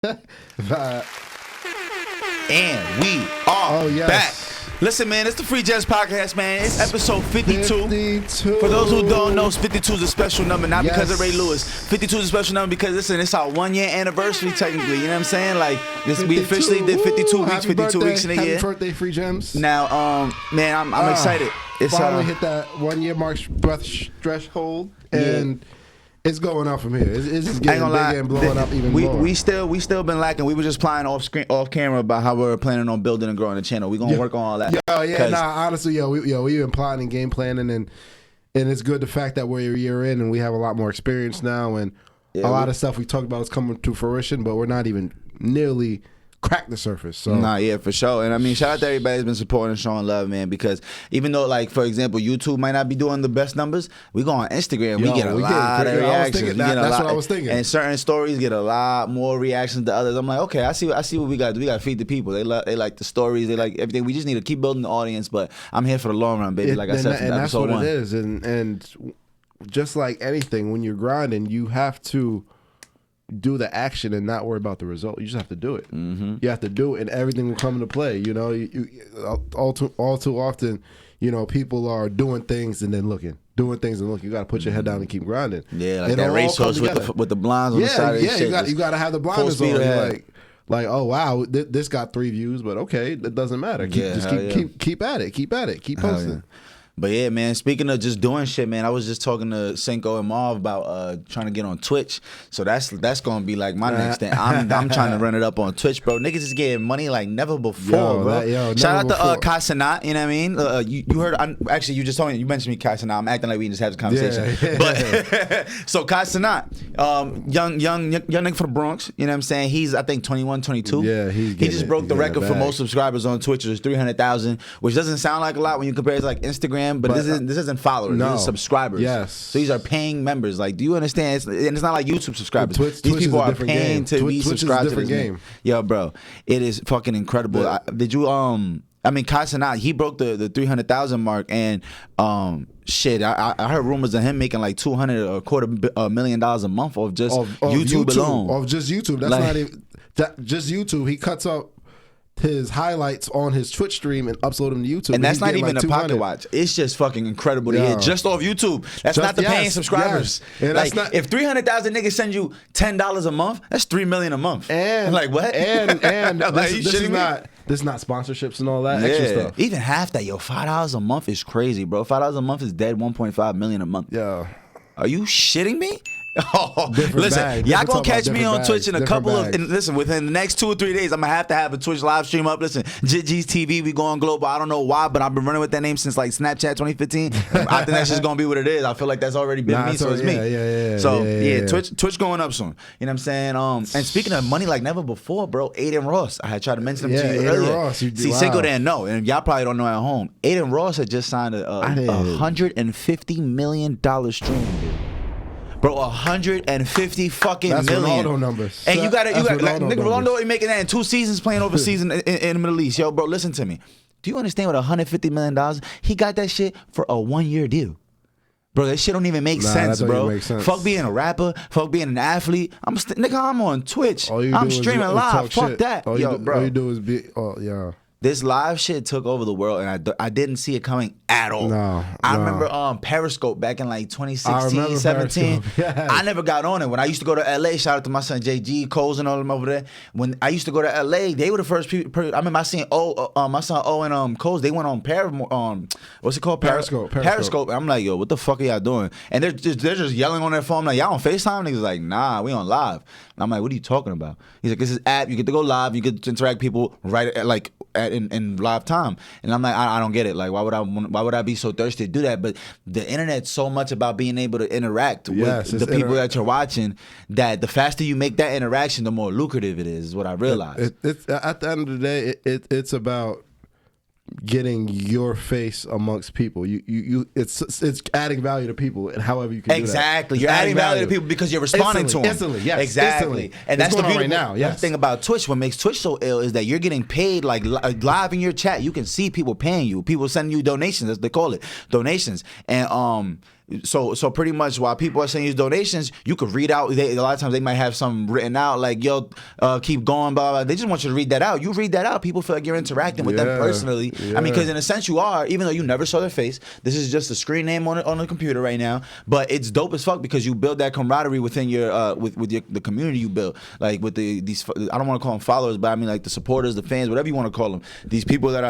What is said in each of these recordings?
And we are back. Listen, man, it's the Free Jazz Podcast, man. It's episode 52. 52. For those who don't know, 52 is a special number, not because of Ray Lewis. 52 is a special number because, listen, it's our 1 year anniversary, technically. You know what I'm saying? Like, we officially did 52 weeks, 52 weeks in a year. Happy birthday, Free Gems. Now, man, I'm excited. It's finally hit that 1 year mark threshold, and it's going up from here. It's just getting bigger and blowing up even more. We still been lacking. We were just playing off camera about how we're planning on building and growing the channel. We gonna work on all that. Honestly, we've been planning, game planning, and it's good the fact that we're a year in and we have a lot more experience now, and a lot of stuff we talked about is coming to fruition, but we're not even nearly crack the surface. So for sure. And I mean, shout out to everybody that's been supporting and showing love, man, because even though, like, for example, YouTube might not be doing the best numbers, we go on Instagram, we get a lot of reactions. That's what I was thinking. And certain stories get a lot more reactions than others. I'm like, okay, I see what we got to do. We got to feed the people. They like the stories, they like everything. We just need to keep building the audience, but I'm here for the long run, baby, like I said from episode 1. And that's what it is. And just like anything, when you're grinding, you have to do the action and not worry about the result. You just have to do it. Mm-hmm. You have to do it, and everything will come into play. You know, all too often, you know, people are doing things and then looking. You got to put your head down and keep grinding. Yeah, like that racehorse with the blinds on the side of the shit. You got to have the blinders on. Like, oh wow, this got 3 views, but okay, that doesn't matter. Keep at it. Keep posting. But yeah, man, speaking of just doing shit, man, I was just talking to Cinco and Marv about trying to get on Twitch. So that's gonna be like my next thing. I'm trying to run it up on Twitch, bro. Niggas is getting money like never before, bro. Shout out to Cenat, you know what I mean? You heard, actually, you just told me, you mentioned me, Cenat. I'm acting like we just had this conversation. Yeah. But so Cenat, young nigga from the Bronx, you know what I'm saying? He's, I think, 21, 22. Yeah, he just broke the record for most subscribers on Twitch. It was 300,000, which doesn't sound like a lot when you compare it to like Instagram. But this isn't followers. No. This is subscribers. Yes. So these are paying members. Like, do you understand? And it's not like YouTube subscribers. Twitch people are paying game. to be subscribed to this game. Yo, bro, it is fucking incredible. Yeah. Cenat, he broke the 300,000 mark, and shit, I heard rumors of him making like $200 or $250,000 a month of just YouTube alone. Of just YouTube. That's not even just YouTube. He cuts up his highlights on his Twitch stream and upload them to YouTube. And that's not even a pocket watch. It's just fucking incredible to hear just off YouTube. That's not the paying subscribers. Yes. Like, if 300,000 niggas send you $10 a month, that's $3 million a month. And like, what? And like, this is not sponsorships and all that extra stuff. Even half that, $5 a month is crazy, bro. $5 a month is dead 1.5 million a month. Yeah. Are you shitting me? Listen, y'all gonna catch me on Twitch in a couple of, and listen, within the next 2 or 3 days, I'm gonna have a Twitch live stream up. Listen, GG's TV, we going global. I don't know why, but I've been running with that name since like Snapchat 2015. I think that's just gonna be what it is. I feel like that's already been me, so it's me. Yeah. Twitch going up soon. You know what I'm saying? And speaking of money like never before, bro, Adin Ross, I had tried to mention him to you earlier. Ross, See, Cinco didn't know, and y'all probably don't know at home. Adin Ross had just signed a $150 million stream deal. Bro, 150 fucking that's million. Ronaldo numbers. And you got Ronaldo ain't making that in 2 seasons playing overseas in the Middle East. Yo, bro, listen to me. Do you understand what $150 million? He got that shit for a 1 year deal. Bro, that shit don't even make sense, bro. Make sense. Fuck being a rapper. Fuck being an athlete. I'm on Twitch. I'm streaming live. Fuck that. All you do is be. This live shit took over the world, and I didn't see it coming at all. I remember Periscope back in like 2016, 17. Yes. I never got on it. When I used to go to LA, shout out to my son JG, Coles and all them over there. When I used to go to LA, they were the first people. I remember I seen my son O and Coles, they went on what's it called? Periscope. And I'm like, yo, what the fuck are y'all doing? And they're just yelling on their phone. I'm like, y'all on FaceTime? Niggas like, nah, we on live. And I'm like, what are you talking about? He's like, this is app. You get to go live. You get to interact people right at in live time. And I'm like, I don't get it. Like, why would I be so thirsty to do that? But the internet's so much about being able to interact with the people that you're watching, that the faster you make that interaction, the more lucrative it is what I realized. It's at the end of the day, it's about getting your face amongst people. It's adding value to people, and however you can do that. Exactly. You're adding value to people because you're responding to them. Instantly, yes. Exactly. Instantly. And that's the beautiful right now. Yes. thing about Twitch. What makes Twitch so ill is that you're getting paid like live in your chat. You can see people paying you. People sending you donations, as they call it. Donations. And So pretty much while people are sending you donations, you could read out. A lot of times they might have something written out like, yo, keep going, blah, blah. They just want you to read that out. You read that out, people feel like you're interacting with them personally. Yeah. I mean, because in a sense you are, even though you never saw their face. This is just a screen name on the computer right now. But it's dope as fuck because you build that camaraderie within your the community you build. Like with these, I don't want to call them followers, but I mean like the supporters, the fans, whatever you want to call them. These people that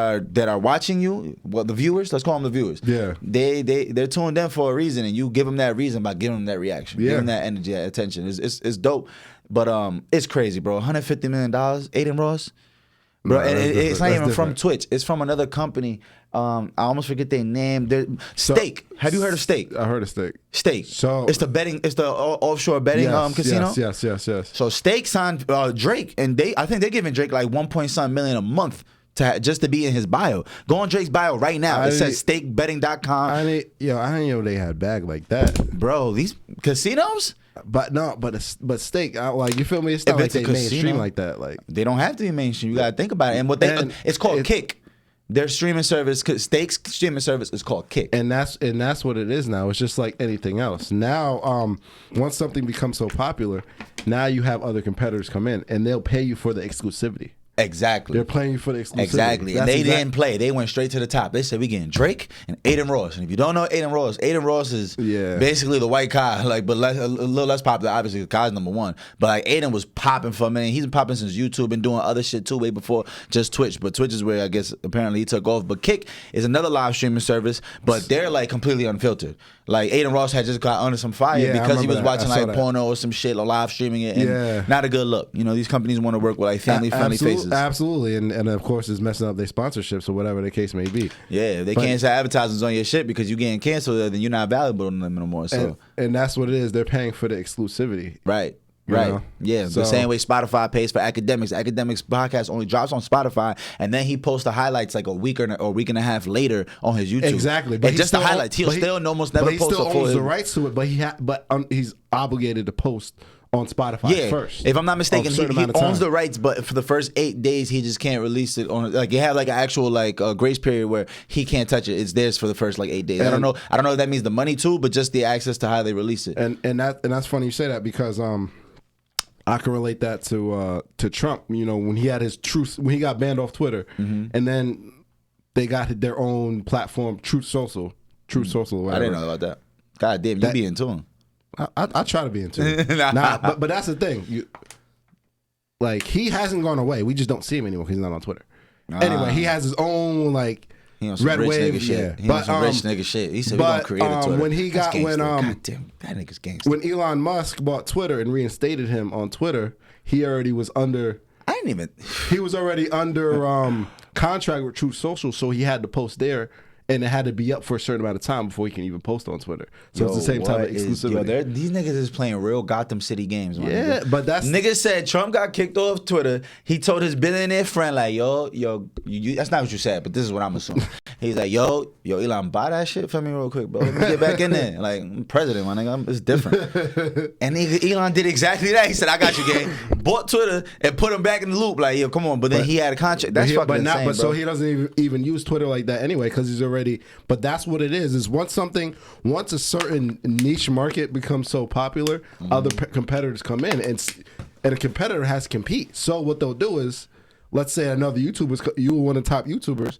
are watching you, well, the viewers, let's call them the viewers. Yeah. They're tuned in for a reason, and you give them that reason by giving them that reaction, giving them that energy, that attention. It's dope, but it's crazy, bro. $150 million, Adin Ross, bro, No, and it's not even from different. Twitch. It's from another company. I almost forget their name. Stake. Have you heard of Stake? I heard of Stake. Stake. So it's the offshore betting casino. Yes. So Stake signed Drake, and I think they're giving Drake like 1 million a month just to be in his bio. Go on Drake's bio right now. It says stakebetting.com. I didn't know they had bag like that, bro. These casinos. But Stake, like, you feel me? It's not like they mainstream like that. Like, they don't have to be mainstream. You gotta think about it. And it's called Kick. Their streaming service, Stake's streaming service, is called Kick. And that's what it is now. It's just like anything else. Now, once something becomes so popular, now you have other competitors come in and they'll pay you for the exclusivity. Exactly. They're playing you for the exclusivity. Exactly. And they didn't play. They went straight to the top. They said we getting Drake and Adin Ross. And if you don't know Adin Ross is basically the white Kai, like, but a little less popular, obviously, Kai's number one. But like Adin was popping for a minute. He's been popping since YouTube, been doing other shit too, way before just Twitch. But Twitch is where I guess apparently he took off. But Kick is another live streaming service, but they're like completely unfiltered. Like Adin Ross had just got under some fire because he was watching like porno or some shit or live streaming it. And not a good look. You know, these companies want to work with like family-friendly faces. Absolutely. And of course, it's messing up their sponsorships or whatever the case may be. Yeah, they can't say advertisements on your shit because you getting canceled, then you're not valuable to them no more. So and that's what it is. They're paying for the exclusivity. Right. You know? Yeah. So, the same way Spotify pays for Academics. Academics podcast only drops on Spotify, and then he posts the highlights like a week and a half later on his YouTube. Exactly. But just the highlights. He'll still almost never post. But he still owns the rights to it. But he's obligated to post on Spotify first. If I'm not mistaken, he owns the rights, but for the first 8 days, he just can't release it on. Like, you have like an actual grace period where he can't touch it. It's theirs for the first like 8 days. I don't know if that means the money too, but just the access to how they release it. And that's funny you say that because I can relate that to Trump. You know, when he had when he got banned off Twitter, and then they got their own platform, Truth Social, or whatever. I didn't know about that. God damn, you be into him. I try to be into it. But that's the thing. Like, he hasn't gone away. We just don't see him anymore because he's not on Twitter. Anyway, he has his own red wave. He on some rich nigga shit. He said we're gonna create a Twitter. God damn, that nigga's gangster. When Elon Musk bought Twitter and reinstated him on Twitter, he already was under. He was already under contract with Truth Social, so he had to post there. And it had to be up for a certain amount of time before he can even post on Twitter. So it's the same type of exclusivity. These niggas is playing real Gotham City games, man. Yeah, but that's... Niggas said Trump got kicked off Twitter. He told his billionaire friend, like, yo, that's not what you said, but this is what I'm assuming. He's like, yo, Elon, buy that shit for me real quick, bro. Let me get back in there. Like, I'm president, my nigga. It's different. And Elon did exactly that. He said, I got you, gang. Bought Twitter and put him back in the loop. Like, yo, come on. But then he had a contract. That's fucking insane, bro. So he doesn't even use Twitter like that anyway because he's already... But that's what it is once a certain niche market becomes so popular, other competitors come in and a competitor has to compete. So what they'll do is, let's say another YouTuber, you were one of the top YouTubers,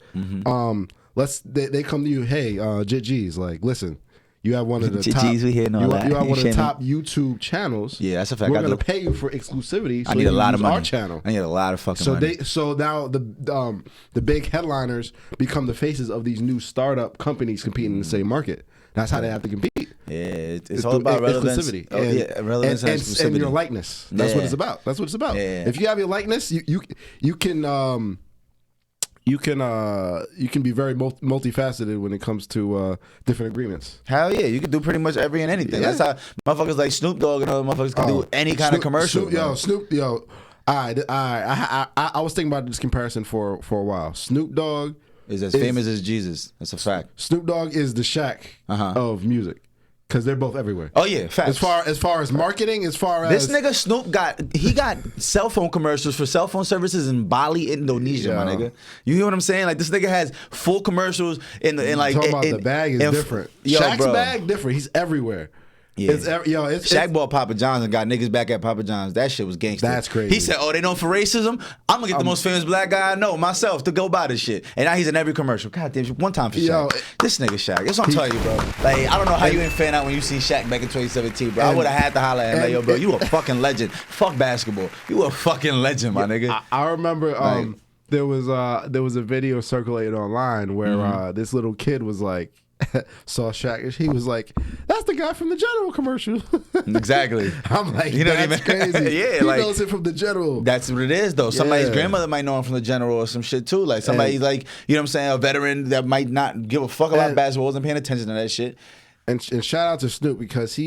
they come to you, hey, JG's, like, listen, you have one of the top. We hear all that. You have one of the top YouTube channels. Yeah, that's a fact. We're gonna pay you for exclusivity. So I need a lot of money. Our channel. I need a lot of fucking money. So now the big headliners become the faces of these new startup companies competing in the same market. That's how they have to compete. Yeah, it's all about relevance. Exclusivity. Relevance and exclusivity. And your likeness. That's what it's about. That's what it's about. Yeah. If you have your likeness, you can. You can be very multifaceted when it comes to different agreements. Hell yeah, you can do pretty much every and anything. Yeah. That's how motherfuckers like Snoop Dogg and other motherfuckers can do any kind of commercial. I was thinking about this comparison for a while. Snoop Dogg is as famous as Jesus. That's a fact. Snoop Dogg is the Shaq of music. Because they're both everywhere. Oh yeah, facts. As far as marketing, as far as this nigga Snoop got cell phone commercials for cell phone services in Bali, Indonesia, my nigga. You hear what I'm saying? Like this nigga has full commercials in like talking about the bag is different. Shaq's bag different. He's everywhere. Yeah. It's Shaq bought Papa John's and got niggas back at Papa John's. That shit was gangster. That's crazy. He said, "Oh, they known for racism. I'm gonna get the most famous black guy I know myself to go buy this shit." And now he's in every commercial. God damn, one time for Shaq. This nigga Shaq. That's what I'm telling you, bro. Like I don't know how you ain't fan out when you see Shaq back in 2017, bro. I would have had to holler at him, like, yo, bro, you a fucking legend. Fuck basketball. You a fucking legend, my nigga. I remember there was a video circulated online where this little kid was like. Saw Shaq. He was like, "That's the guy from the General commercial." Exactly. I'm like, you know that's crazy. Yeah, he like, knows it from the General. That's what it is, though. Somebody's grandmother might know him from the General or some shit too. Like somebody, like you know what I'm saying, a veteran that might not give a fuck about basketball, wasn't paying attention to that shit. And shout out to Snoop because he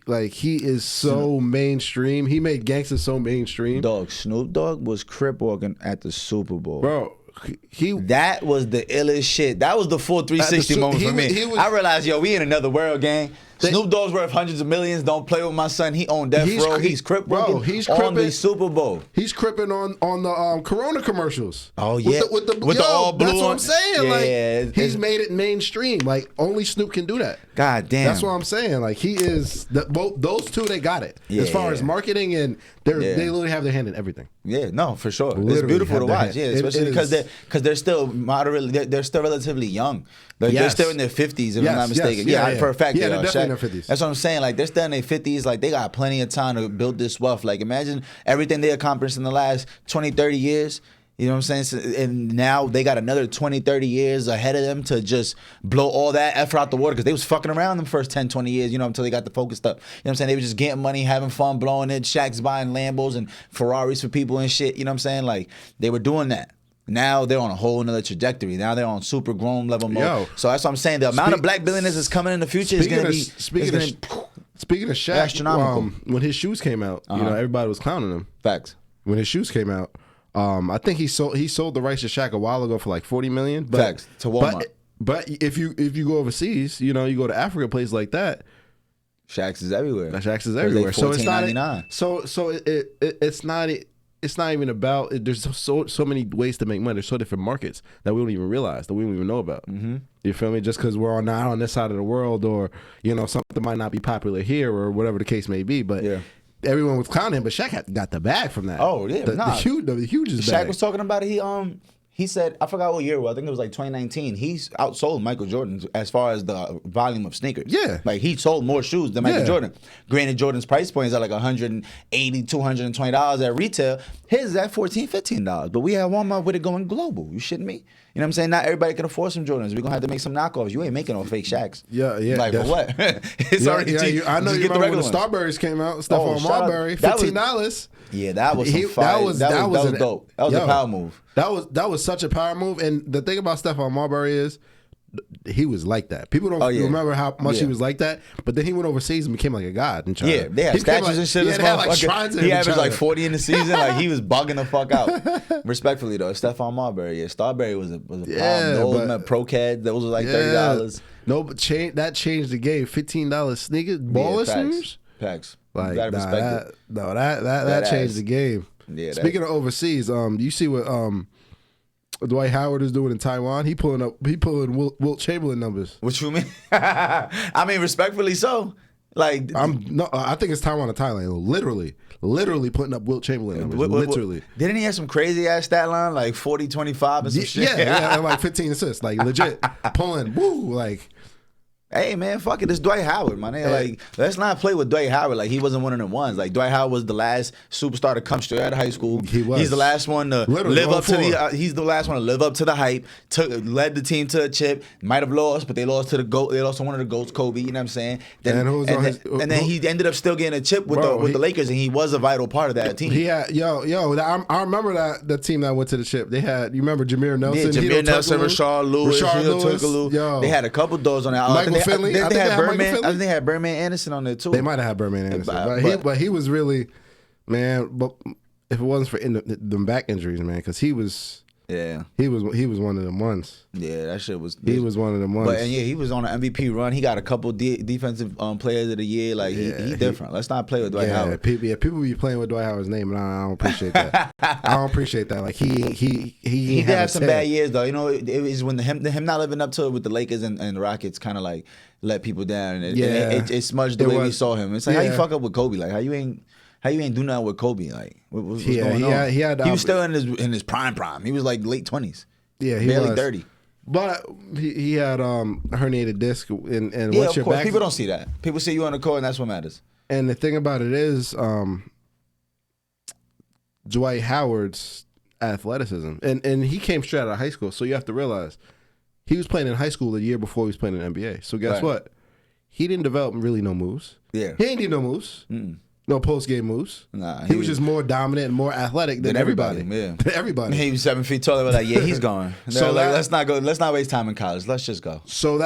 is so mainstream. He made gangsta so mainstream. Dog, Snoop Dogg was crip walking at the Super Bowl, bro. That was the illest shit. That was the full 360 moment for me. I realized, yo, we in another world, gang. Snoop Dogg's worth hundreds of millions. Don't play with my son. He on death row. He's crip walking on the Super Bowl. He's cripping on the Corona commercials. Oh yeah, with the all blue. That's what I'm saying. Yeah, like he's made it mainstream. Like only Snoop can do that. God damn. That's what I'm saying. Like he is. Both those two, they got it. Yeah, as far as marketing and they literally have their hand in everything. Yeah, no, for sure. Literally it's beautiful to watch. Hand. Yeah, especially because they're still moderately. They're still relatively young. They're still in their 50s, if I'm not mistaken. Yeah, for a fact. Yeah, they're definitely in their 50s. That's what I'm saying. Like they're still in their 50s. Like they got plenty of time to build this wealth. Like imagine everything they accomplished in the last 20, 30 years. You know what I'm saying? And now they got another 20, 30 years ahead of them to just blow all that effort out the water because they was fucking around them first 10, 20 years, you know, until they got the focused up. You know what I'm saying? They were just getting money, having fun, blowing it. Shaq's buying Lambos and Ferraris for people and shit. You know what I'm saying? Like they were doing that. Now they're on a whole nother trajectory. Now they're on super grown level mode. So that's what I'm saying. The amount of black billionaires that's coming in the future is going to be... Speaking of Shaq, astronomical. When his shoes came out, you know, everybody was clowning him. Facts. When his shoes came out, I think he sold the rights to Shaq a while ago for like $40 million. But, facts. To Walmart. But if you go overseas, you know, you go to Africa, place like that, Shaq's is everywhere. Shaq's is everywhere. So it's not. It's not even about. There's so many ways to make money. There's so different markets that we don't even realize, that we don't even know about. Mm-hmm. You feel me? Just because we're not on this side of the world, or you know, something might not be popular here, or whatever the case may be. But everyone was clowning him. But Shaq got the bag from that. Oh yeah, the hugest bag. Shaq was talking about it. He said, I forgot what year it was. I think it was like 2019. He's outsold Michael Jordan as far as the volume of sneakers. Yeah. Like he sold more shoes than Michael Jordan. Granted, Jordan's price point is at like $180, $220 at retail. His is at $14, $15. But we have Walmart with it going global. You shitting me? You know what I'm saying? Not everybody can afford some Jordans. We're going to have to make some knockoffs. You ain't making no fake Shaqs. Yeah. Like, for what? It's already cheap. I know you remember when the Starburys came out. Stephon Marbury, $15. Yeah, that was some fire. That was dope. That was a power move. That was such a power move. And the thing about Stephon Marbury is he was like that. People don't remember how much he was like that. But then he went overseas and became like a god in China. Yeah, they had statues and shit. He averaged like 40 in the season. Like he was bugging the fuck out. Respectfully though, Stephon Marbury. Yeah, Starberry was a problem. Those Pro Cad, those was like $30. No, but that changed the game. $15 sneakers, baller shoes. Packs. Like that changed the game. Yeah. Speaking of overseas, you see what Dwight Howard is doing in Taiwan? He pulling Wilt Chamberlain numbers. What you mean? I mean, respectfully so. Like I think it's Taiwan or Thailand. Literally putting up Wilt Chamberlain numbers. Literally. Didn't he have some crazy ass stat line like 40, 25 and some shit? Yeah, like 15 assists, like legit pulling. Woo, like. Hey man, fuck it. It's Dwight Howard, man. Like, let's not play with Dwight Howard. Like, he wasn't one of them ones. Like, Dwight Howard was the last superstar to come straight out of high school. He was. He's the last one to live up to the. He's the last one to live up to the hype. Led the team to a chip. Might have lost, but they lost to the GOAT. They lost to one of the GOATs, Kobe. You know what I'm saying? Then he ended up still getting a chip with the Lakers, and he was a vital part of that team. He had I remember the team that went to the chip. They had, you remember Jameer Nelson? Yeah, Jameer Nelson, Rashard Lewis, They had a couple doors on that. Michael Finley. I think they had Birdman Anderson on there too. They might have had Birdman Anderson, but he was really, man. But if it wasn't for them back injuries, man, because he was Yeah. He was one of them ones. Yeah, that shit was. He was one of them ones. But and yeah, he was on an MVP run. He got a couple defensive players of the year. Like he different. Let's not play with Dwight Howard. People be playing with Dwight Howard's name, and I don't appreciate that. I don't appreciate that. Like he did have some bad years though. You know, it was when him not living up to it with the Lakers and the Rockets kind of like let people down, and it smudged the way we saw him. It's like how you fuck up with Kobe? Like how you ain't do nothing with Kobe? Like what's going on? He was still in his prime. He was like late 20s. Yeah, he barely was 30. But he had herniated disc, and yeah, once of course. People don't see that. People see you on the court, and that's what matters. And the thing about it is, Dwight Howard's athleticism, and he came straight out of high school. So you have to realize he was playing in high school the year before he was playing in the NBA. So guess what? He didn't develop really no moves. Yeah, he ain't need no moves. No post game moves. Nah, he was just more dominant and more athletic than everybody. Yeah, than everybody. He was 7 feet taller. Like, yeah, he's gone. So like, let's not go. Let's not waste time in college. Let's just go. So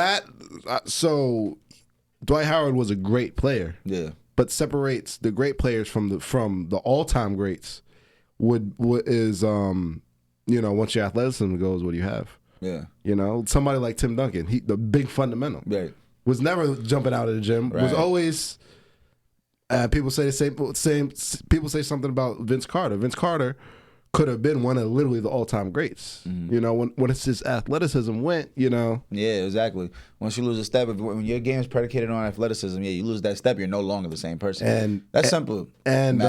Dwight Howard was a great player. Yeah, but separates the great players from the all time greats. Is once your athleticism goes, what do you have? Yeah, somebody like Tim Duncan, the big fundamental, right, was never jumping out of the gym. Right. Was always. People say the same. People say something about Vince Carter. Vince Carter could have been one of literally the all-time greats. When it's his athleticism went. Yeah, exactly. Once you lose a step, when your game is predicated on athleticism, you lose that step, you're no longer the same person. And that's simple. And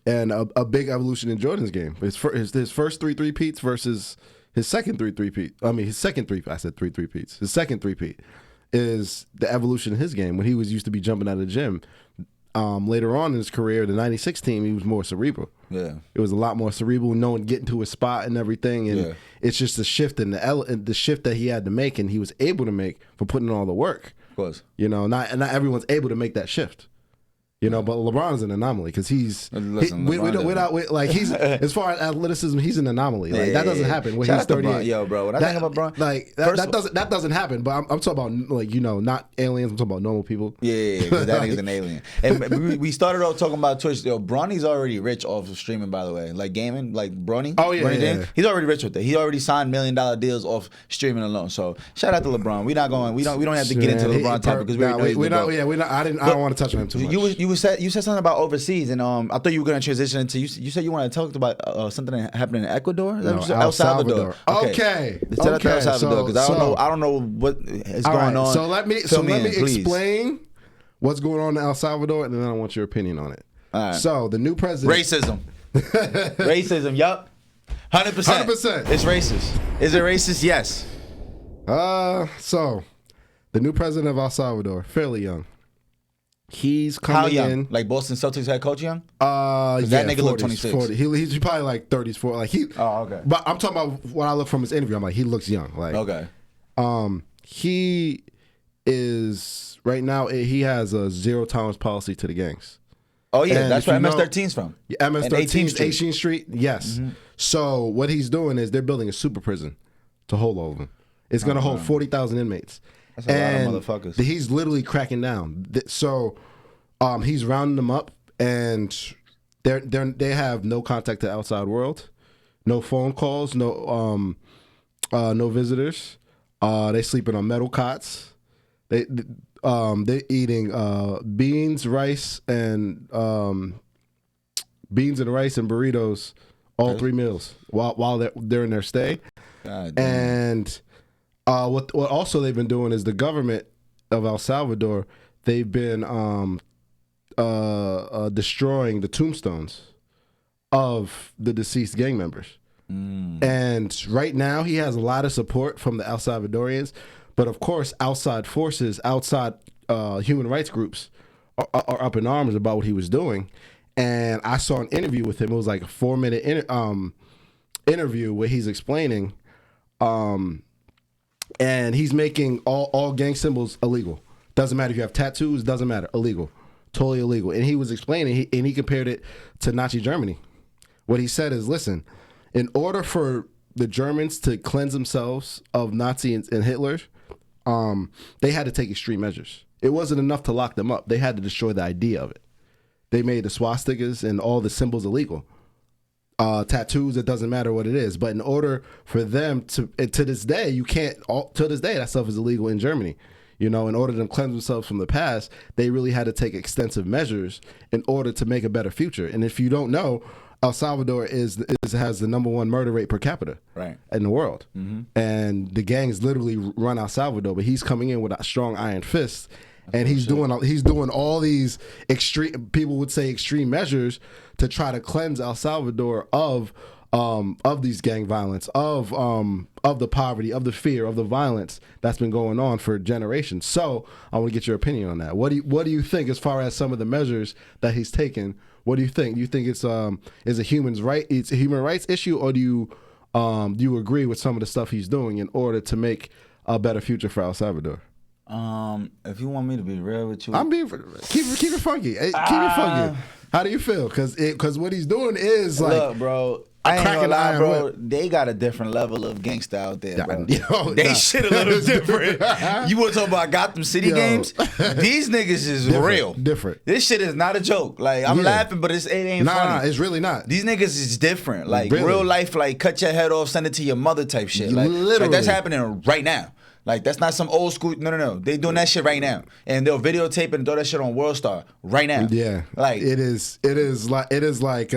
a big evolution in Jordan's game. His first three-peats versus his second three-peat. I mean, his second three. I said three-peats. His second three-peat is the evolution in his game. When he was used to be jumping out of the gym, later on in his career, the '96 team, he was more cerebral. Yeah, it was a lot more cerebral, knowing getting to his spot and everything. And it's just the shift and the shift that he had to make, and he was able to make for putting in all the work. Of course, not everyone's able to make that shift. But LeBron's an anomaly because he's as far as athleticism, he's an anomaly. That doesn't happen when he's 38. Yo, bro, when I think about Bron, that doesn't happen. But I'm talking about not aliens. I'm talking about normal people. Yeah, because that nigga's an alien. And we started off talking about Twitch. Yo, Bronny's already rich off of streaming, by the way, like gaming, like Bronny. Oh yeah. He's already rich with it. He already signed $1 million deals off streaming alone. So shout out to LeBron. We don't have to get into the LeBron topic because we're not. I don't want to touch on him too much. You said something about overseas, and I thought you were going to transition into. You said you want to talk about something that happened in Ecuador. El Salvador. Okay. El Salvador, because I don't know what is going on. So let me explain what's going on in El Salvador, and then I want your opinion on it. All right. So the new president. Racism. Yup. 100%. It's racist. Is it racist? Yes. So the new president of El Salvador, fairly young. He's coming How young? in like Boston Celtics head coach young? That nigga 40s, look 26. 40. He's probably like 30s, 40. Like he. Oh, okay. But I'm talking about what I look from his interview. I'm like, he looks young. Like, okay. He is right now. He has a zero tolerance policy to the gangs. Oh yeah, and that's where MS-13's from. MS-13 18th Street. Yes. Mm-hmm. So what he's doing is they're building a super prison to hold all of them. It's going to hold 40,000 inmates. That's a lot of motherfuckers. He's literally cracking down. So he's rounding them up, and they have no contact to the outside world, no phone calls, no visitors. They sleeping on metal cots. They eating beans, rice, and burritos all 3 meals while they're in their stay. God damn. And what also they've been doing is the government of El Salvador, they've been destroying the tombstones of the deceased gang members. And right now he has a lot of support from the El Salvadorians, but of course outside forces, outside human rights groups are up in arms about what he was doing. And I saw an interview with him. It was like a 4-minute interview where he's explaining, and he's making all gang symbols illegal. Doesn't matter if you have tattoos, doesn't matter, illegal, totally illegal. And he was explaining, and he compared it to Nazi Germany. What he said is, listen, in order for the Germans to cleanse themselves of Nazi and Hitler, they had to take extreme measures. It wasn't enough to lock them up. They had to destroy the idea of it. They made the swastikas and all the symbols illegal. tattoos. It doesn't matter what it is. But in order for them to this day, you can't. To this day, that stuff is illegal in Germany. You know, in order to cleanse themselves from the past, they really had to take extensive measures in order to make a better future. And if you don't know, El Salvador has the #1 murder rate per capita in the world. And the gangs literally run El Salvador, but he's coming in with a strong iron fist. And he's doing all these extreme, people would say extreme measures to try to cleanse El Salvador of these gang violence, of the poverty, of the fear, of the violence that's been going on for generations. So I want to get your opinion on that. What do you think as far as some of the measures that he's taken? What do you think? Do you think it's a human rights issue, or do you agree with some of the stuff he's doing in order to make a better future for El Salvador? If you want me to be real with you, I'm being keep it funky. Keep it funky. How do you feel? Because what he's doing is like, look, bro. I ain't gonna lie, bro. They got a different level of gangsta out there, bro. They shit a little different. You want to talk about Gotham City games? These niggas is real. Different. This shit is not a joke. Like, I'm laughing, but it ain't funny. Nah, it's really not. These niggas is different. Like, real life, like, cut your head off, send it to your mother type shit. Like that's happening right now. Like, that's not some old school. No. They doing that shit right now, and they'll videotape it and throw that shit on World Star right now. Yeah, like it is like.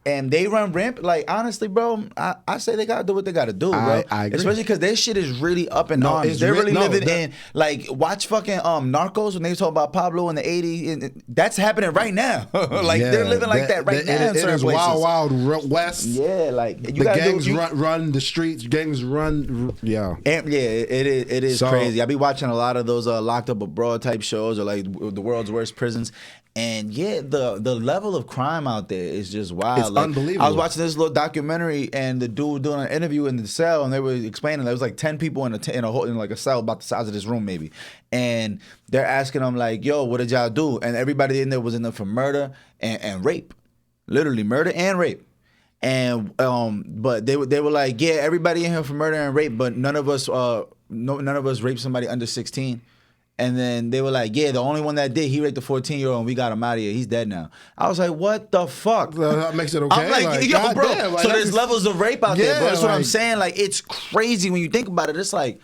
And they run rampant. Like, honestly, bro, I say they gotta do what they gotta do, bro. I agree. Especially because their shit is really up in arms. They're really living in, like, watch fucking Narcos when they talk about Pablo in the 80s. And that's happening right now. Like, they're living like that right now. It is wild west. Yeah, like, the gangs run the streets. Gangs run. Yeah. And, yeah, it is crazy. I be watching a lot of those locked up abroad type shows, or like the world's worst prisons. And yeah, the level of crime out there is just wild. It's unbelievable. I was watching this little documentary, and the dude doing an interview in the cell, and they were explaining there was like 10 people in like a cell about the size of this room maybe, and they're asking them like, "Yo, what did y'all do?" And everybody in there was in there for murder and rape, literally murder and rape. And but they were like, "Yeah, everybody in here for murder and rape, but none of us raped somebody under 16." And then they were like, yeah, the only one that did, he raped a 14-year-old and we got him out of here. He's dead now. I was like, what the fuck? That makes it okay. I'm like yo, bro. Damn, like, so there's levels of rape out there, bro. That's what I'm like, saying. Like, it's crazy when you think about it. It's like,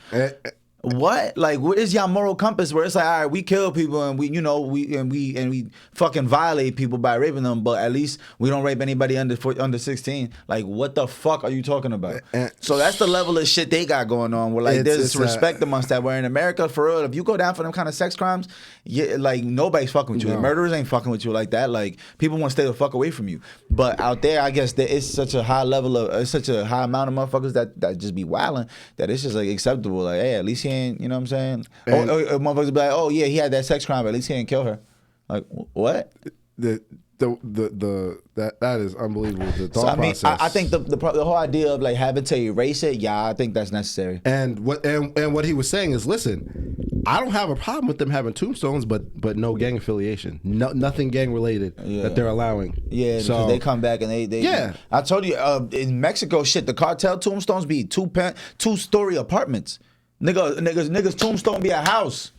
what? Like, where is y'all moral compass? Where it's like, all right, we kill people and we fucking violate people by raping them, but at least we don't rape anybody under 16. Like, what the fuck are you talking about? So that's the level of shit they got going on. Where like there's respect amongst that. Where in America, for real, if you go down for them kind of sex crimes, yeah, like nobody's fucking with you. The murderers ain't fucking with you like that. Like, people want to stay the fuck away from you. But out there, I guess there is such a high level of, it's such a high amount of motherfuckers that just be wilding that it's just like acceptable. Like, hey, at least he ain't, you know what I'm saying? Or motherfuckers be like, oh yeah, he had that sex crime, but at least he didn't kill her. Like, what? That is unbelievable. The thought process. I think the whole idea of like having to erase it, yeah, I think that's necessary. And what he was saying is, listen, I don't have a problem with them having tombstones, but no gang affiliation, nothing gang related that they're allowing. Yeah, so because they come back and they yeah. I told you in Mexico, shit, the cartel tombstones be two-story apartments. Niggas tombstone be a house.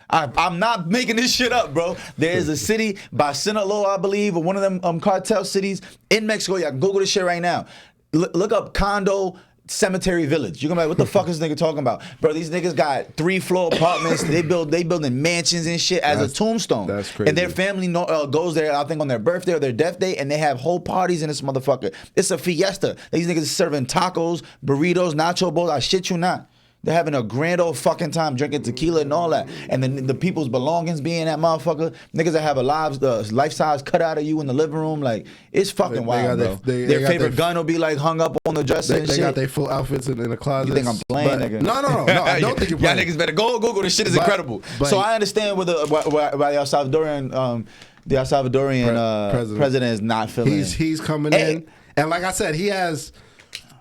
I'm not making this shit up, bro. There is a city by Sinaloa, I believe, or one of them cartel cities in Mexico. Y'all Google this shit right now. Look up condo cemetery village. You're gonna be like, what the fuck is this nigga talking about? Bro, these niggas got 3-floor apartments. They building mansions and shit as a tombstone. That's crazy. And their family goes there, I think, on their birthday or their death day, and they have whole parties in this motherfucker. It's a fiesta. These niggas serving tacos, burritos, nacho bowls. I shit you not. They're having a grand old fucking time drinking tequila and all that. And then the people's belongings being that motherfucker. Niggas that have a life size cut out of you in the living room. Like, it's fucking wild, bro. Their favorite gun will be like hung up on the dresser and shit. They got their full outfits in the closet. You think I'm playing, nigga? No. I don't think you're playing. Y'all niggas better go Google. This shit is incredible. So I understand why the El Salvadorian president is not feeling. He's coming in. And like I said, he has...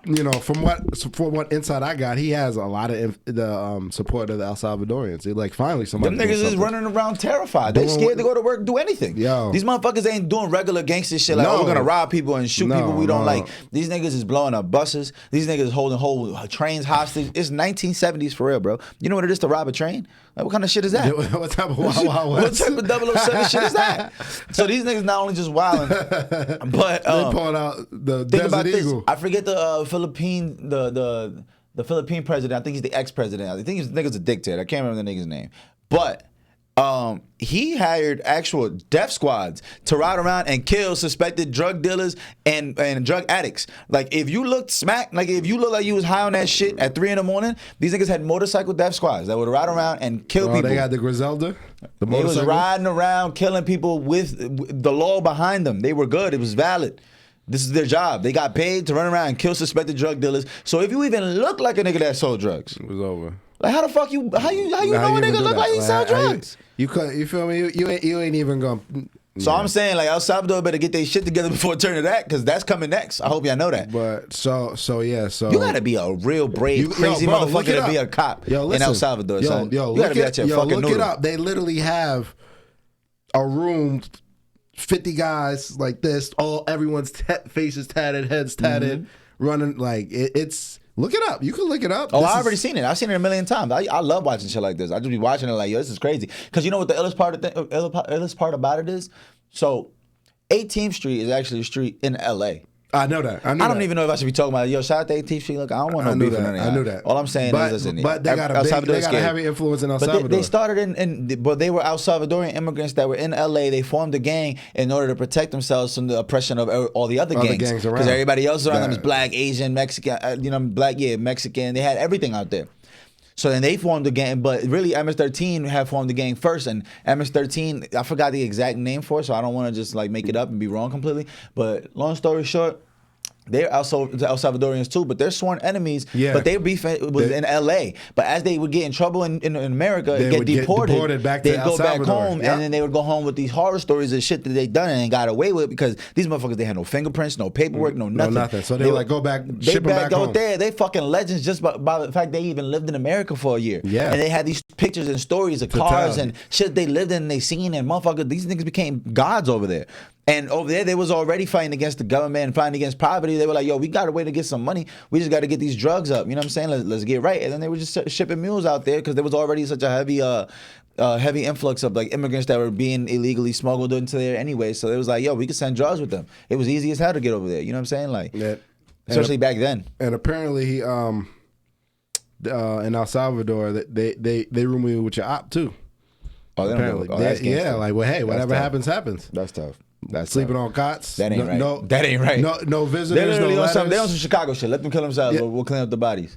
You know, from what insight I got, he has a lot of the support of the El Salvadorians. They're like, finally, somebody. Them niggas is running around terrified. They scared to go to work, do anything. Yo. These motherfuckers ain't doing regular gangster shit like, we're gonna rob people and shoot people we don't like. These niggas is blowing up buses. These niggas holding whole trains hostage. It's 1970s for real, bro. You know what it is to rob a train? Like, what kind of shit is that? What type of Wild Wild What West? type of 007 shit is that? So these niggas not only just wilding, but They pulling out the think about Desert this. Eagle. I forget the Philippine the Philippine president. I think he's the ex-president. I think he's nigga's a dictator. I can't remember the nigga's name, but. He hired actual death squads to ride around and kill suspected drug dealers and drug addicts. Like, if you looked smack, like if you look like you was high on that shit at 3 a.m, these niggas had motorcycle death squads that would ride around and kill people. They got the Griselda. The They was motorcycle? riding around killing people with the law behind them. They were good. It was valid. This is their job. They got paid to run around and kill suspected drug dealers. So if you even look like a nigga that sold drugs, It was over. like how the fuck you know a nigga look like he sell drugs? You feel me? You ain't even gonna. So I'm saying, like, El Salvador better get their shit together before turning to that, because that's coming next. I hope y'all know that. But so yeah. So You gotta be a real brave, crazy bro, look it motherfucker to up. be a cop Yo, in listen. El Salvador, son. Yo, You gotta be out your fucking look noodle. it up. They literally have a room, 50 guys like this. Everyone's faces tatted, heads tatted, running like it's. Look it up. You can look it up. Oh, I already seen it. I've seen it a million times. I love watching shit like this. I just be watching it like, yo, this is crazy. Because you know what the illest part about it is? So 18th Street is actually a street in L.A. I know that. I don't even know if I should be talking about, yo, shout out to 18th Street. Look, I don't want no beef with none of I knew y'all. that. All I'm saying is, listen, but they got a heavy influence in El Salvador. But they started but they were El Salvadorian immigrants that were in LA. They formed a gang in order to protect themselves from the oppression of all the other gangs around. because everybody else around them is black, Asian, Mexican, Mexican. They had everything out there. So then they formed a gang, but really MS-13 had formed the gang first, and MS-13, I forgot the exact name for it, so I don't want to just like make it up and be wrong completely. But long story short, they're also El Salvadorians too, but they're sworn enemies. Yeah. But their beef was in LA. But as they would get in trouble in America, They get would get deported back to they'd El go back Salvador. home, Yep. and then they would go home with these horror stories of shit that they done and got away with because these motherfuckers, they had no fingerprints, no paperwork, no nothing. So they were like, go back, ship them back home. There, they fucking legends just by the fact they even lived in America for a year. Yeah. And they had these pictures and stories of cars and shit they lived in and they seen, and motherfuckers, these niggas became gods over there. And over there, they was already fighting against the government and fighting against poverty. They were like, yo, we got a way to get some money. We just got to get these drugs up. You know what I'm saying? Let's get right. And then they were just shipping mules out there because there was already such a heavy influx of like immigrants that were being illegally smuggled into there anyway. So it was like, yo, we could send drugs with them. It was easy as hell to get over there. You know what I'm saying? Like, especially back then. And apparently he in El Salvador, they room you with your op too. Oh, they apparently, don't give a, yeah, like, well, hey, whatever happens, happens. That's tough. That's Sleeping tough. on cots. That ain't right. That ain't right. No visitors. They're literally no on some, letters. they on some Chicago shit. Let them kill themselves. Yeah. We'll clean up the bodies.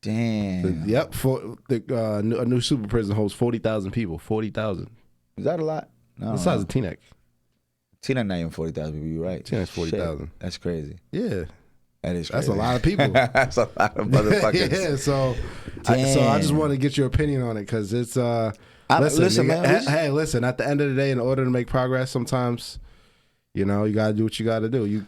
Damn. Yep. A new super prison holds 40,000 people. 40,000. Is that a lot? No. The size of Teaneck. Teaneck not even 40,000 people. You're right. Teaneck's 40,000. That's crazy. Yeah. That is crazy. That's a lot of people. That's a lot of motherfuckers. Yeah. So I just want to get your opinion on it because it's listen, man. Hey, listen. At the end of the day, in order to make progress, sometimes, you know, you gotta do what you gotta do. You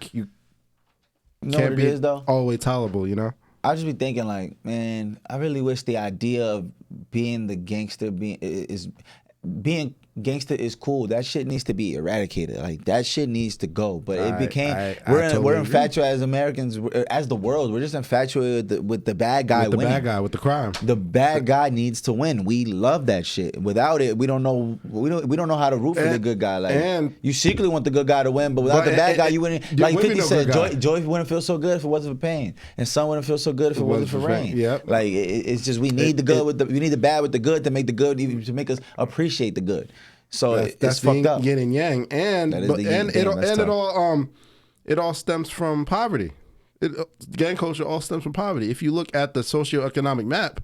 know can't what be it is, though? always tolerable. You know. I just be thinking like, man, I really wish the idea of being the gangster being gangster is cool. That shit needs to be eradicated. Like that shit needs to go. But it became we're infatuated as Americans, as the world. We're just infatuated with the bad guy winning. The bad guy with the crime. The bad guy needs to win. We love that shit. Without it, we don't know how to root for the good guy. Like you secretly want the good guy to win, but without the bad guy, you wouldn't. Like 50 said, joy wouldn't feel so good if it wasn't for pain, and sun wouldn't feel so good if it wasn't for rain. Yep. Like it's just we need the good with the we need the bad with the good to make the good to make us appreciate the good. So that's fucked up. Yin and yang, and it all stems from poverty. Gang culture all stems from poverty. If you look at the socioeconomic map,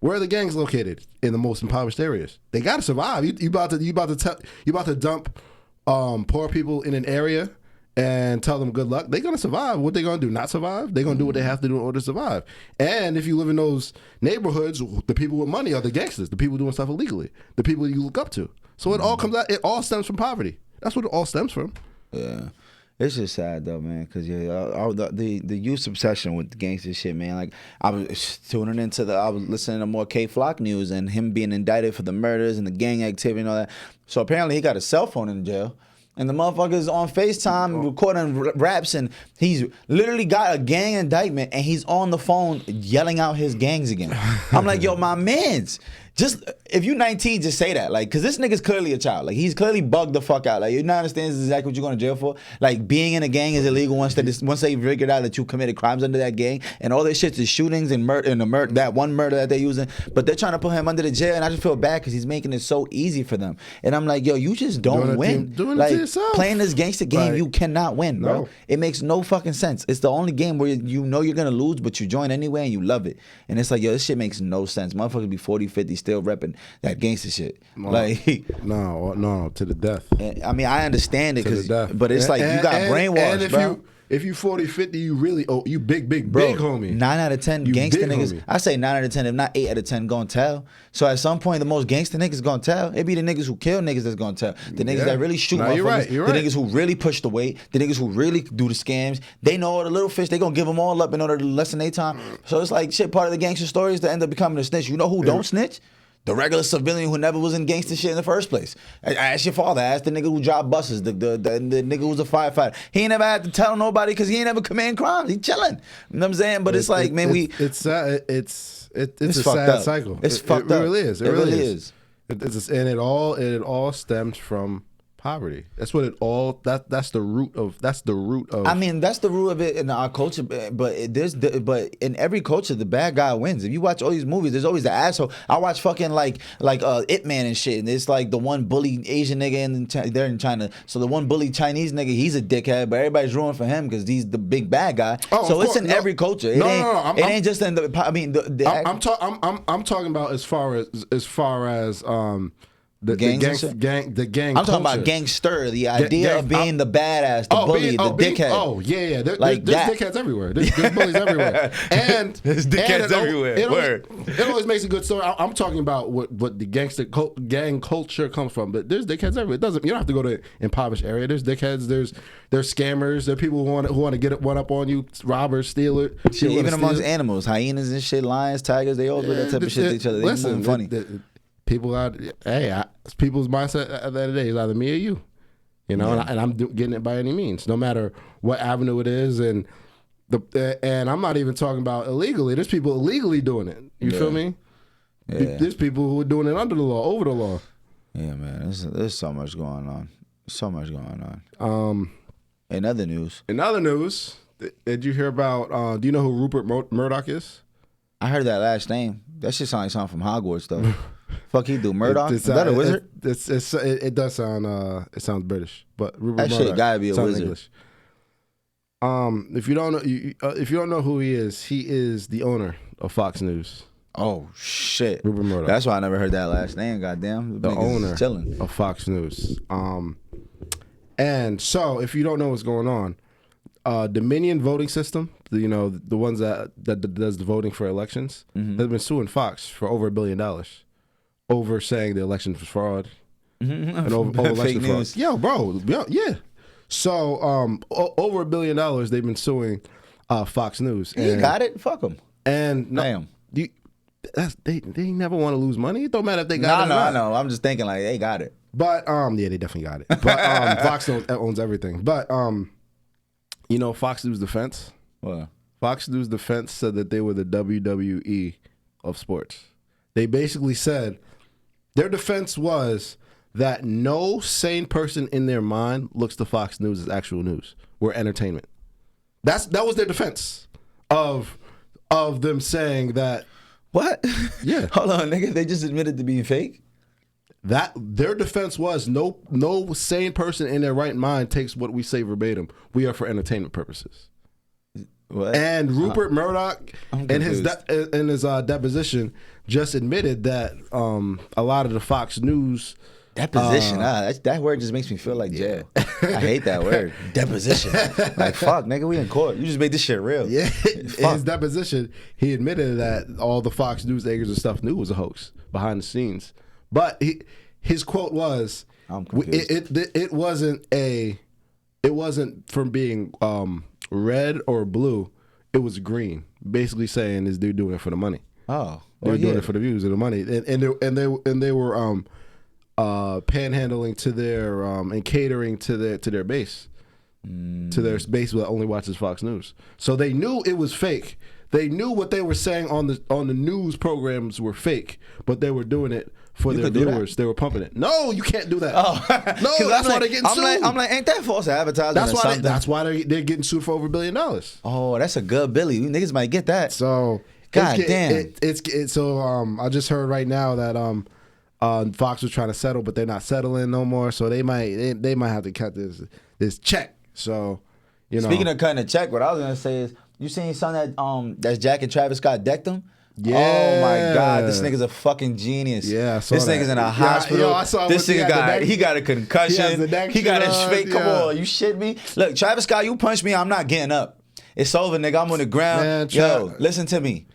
where are the gangs located? In the most impoverished areas. They got to survive. You about to dump poor people in an area and tell them good luck. They're gonna survive. What they gonna do? Not survive? They're gonna do what they have to do in order to survive. And if you live in those neighborhoods, the people with money are the gangsters. The people doing stuff illegally. The people you look up to. So it all comes out. It all stems from poverty. That's what it all stems from. Yeah, it's just sad though, man. Because the youth obsession with the gangster shit, man. Like I was tuning into I was listening to more K Flock news and him being indicted for the murders and the gang activity and all that. So apparently he got a cell phone in jail. And the motherfucker's on FaceTime recording raps, and he's literally got a gang indictment, and he's on the phone yelling out his gangs again. I'm like, yo, my mans, Just if you 19, just say that, like, cause this nigga's clearly a child. Like, he's clearly bugged the fuck out. Like, you not understand exactly what you're going to jail for. Like, being in a gang is illegal once they figured out that you committed crimes under that gang, and all this shit is shootings and murder and that one murder that they're using. But they're trying to put him under the jail, and I just feel bad because he's making it so easy for them. And I'm like, yo, you just don't win. Doing like it to yourself. Playing this gangster game, Like, you cannot win, bro. no. It makes no fucking sense. It's the only game where you know you're gonna lose, but you join anyway and you love it. And it's like, yo, this shit makes no sense. Motherfuckers be 40, 50 still repping that gangster shit. No. Like, no, to the death. I mean, I understand it, To the death. but it's like you got brainwashed, and bro. If you 40, 50, you really, you big Bro, homie. 9 out of 10 You gangster big niggas. homie. I say 9 out of 10, if not 8 out of 10, gonna tell. So at some point, the most gangster niggas gonna tell. It be the niggas who kill niggas that's gonna tell. The niggas that really shoot motherfuckers. You're right. The niggas who really push the weight. The niggas who really do the scams. They know all the little fish. They gonna give them all up in order to lessen their time. So it's like shit. Part of the gangster story is to end up becoming a snitch. You know who don't snitch? The regular civilian who never was in gangster shit in the first place. Ask your father. Ask the nigga who drive buses. The nigga who's a firefighter. He ain't never had to tell nobody because he ain't never committing crimes. He chilling. You know what I'm saying? But it's like, man, it's sad. It's a fucked sad up. cycle. It's fucked up. It really is. It really is. And it all stems from poverty. That's what it all. That's the root of. I mean, that's the root of it in our culture. But but in every culture, the bad guy wins. If you watch all these movies, there's always the asshole. I watch fucking like Ip Man and shit, and it's like the one bully Asian nigga they're in China. So the one bully Chinese nigga, he's a dickhead, but everybody's rooting for him because he's the big bad guy. Oh, so it's in every culture. It ain't just in the. I mean, I'm talking about as far as the gang. I'm talking about gangster, the idea of being the badass, the bully, the dickhead. Oh yeah. There's that. dickheads everywhere. There's bullies everywhere. And there's dickheads everywhere. It always makes a good story. I'm talking about what the gang culture comes from. But there's dickheads everywhere. You don't have to go to impoverished area. There's dickheads. There's scammers. There are people who want to get one up on you, robbers, steal it. Shit, even amongst animals, hyenas and shit, lions, tigers, they all do that type of shit to each other. They Listen, funny. People's mindset at the end of the day is either me or you, you know, and I'm getting it by any means, no matter what avenue it is, and I'm not even talking about illegally. There's people illegally doing it. You feel me? Yeah. There's people who are doing it under the law, over the law. Yeah, man. There's so much going on. In other news, did you hear about? Do you know who Rupert Murdoch is? I heard that last name. That shit sounds like something from Hogwarts though. Fuck he do Murdoch? Is that a wizard? It does sound. It sounds British, but Rupert that Murdoch shit gotta be a wizard. English. If you don't know who he is the owner of Fox News. Oh shit, Rupert Murdoch. That's why I never heard that last name. Goddamn, the owner of Fox News. And so if you don't know what's going on, Dominion voting system, the ones that does the voting for elections, they've been suing Fox for over $1 billion over saying the election was fraud and over election fraud. Yo, bro, yeah. So over $1 billion they've been suing Fox News. You got it. Fuck them. And damn. They never want to lose money. It don't matter if they got it. I know. I'm just thinking like they got it. But yeah, they definitely got it. But Fox owns everything. But Fox News defense. What? Fox News defense said that they were the WWE of sports. They basically said their defense was that no sane person in their mind looks to Fox News as actual news. We're entertainment. That was their defense of them saying that. What? Yeah. Hold on, nigga. They just admitted to being fake? That their defense was no sane person in their right mind takes what we say verbatim. We are for entertainment purposes. What? And Rupert Murdoch in his deposition just admitted that a lot of the Fox News deposition. That word just makes me feel like jail. I hate that word. Deposition. Like fuck, nigga, we in court. You just made this shit real. Yeah. In his deposition, he admitted that all the Fox News anchors and stuff knew it was a hoax behind the scenes. But his quote was, "It wasn't from being red or blue. It was green." Basically saying is they're doing it for the money. Oh, they're doing it for the views and the money, and they were panhandling to their and catering to their base, to their base that only watches Fox News. So they knew it was fake. they knew what they were saying on the news programs were fake, but they were doing it for their viewers. They were pumping it. No, you can't do that. Oh, no, that's why they're getting sued. I'm like, ain't that false advertising? That's why they're getting sued for over $1 billion. Oh, that's a good Billy. You niggas might get that. So God damn. So I just heard right now that Fox was trying to settle, but they're not settling no more. So they might have to cut this check. So Speaking of cutting a check, what I was gonna say is, you seen something that's Jack and Travis Scott decked him? Yeah. Oh my God, this nigga's a fucking genius. Yeah, I saw this that. nigga's in a hospital. I saw this nigga got a concussion. He got a straight. Come on, you shit me? Look, Travis Scott, you punch me, I'm not getting up. It's over, nigga. I'm on the ground. Man, yo, listen to me.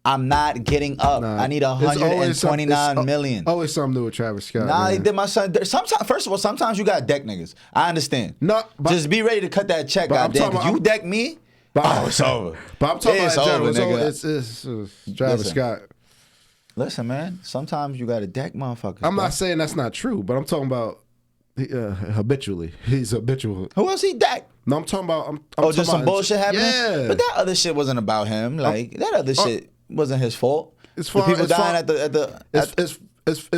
I'm not getting up. Nah, I need 129 million. Always something new with Travis Scott. Nah, he did my son. Sometimes, first of all, sometimes you got deck niggas. I understand. No, just be ready to cut that check, goddamn. Cause you deck me. It's over. But I'm talking it's about over, nigga. It's Travis Scott. Listen, man. Sometimes you got to deck motherfuckers. I'm not saying that's not true, but I'm talking about habitually. He's habitual. Who else he decked? No, I'm talking about. Just some bullshit happening. Yeah, but that other shit wasn't about him. Like that other shit wasn't his fault. As far as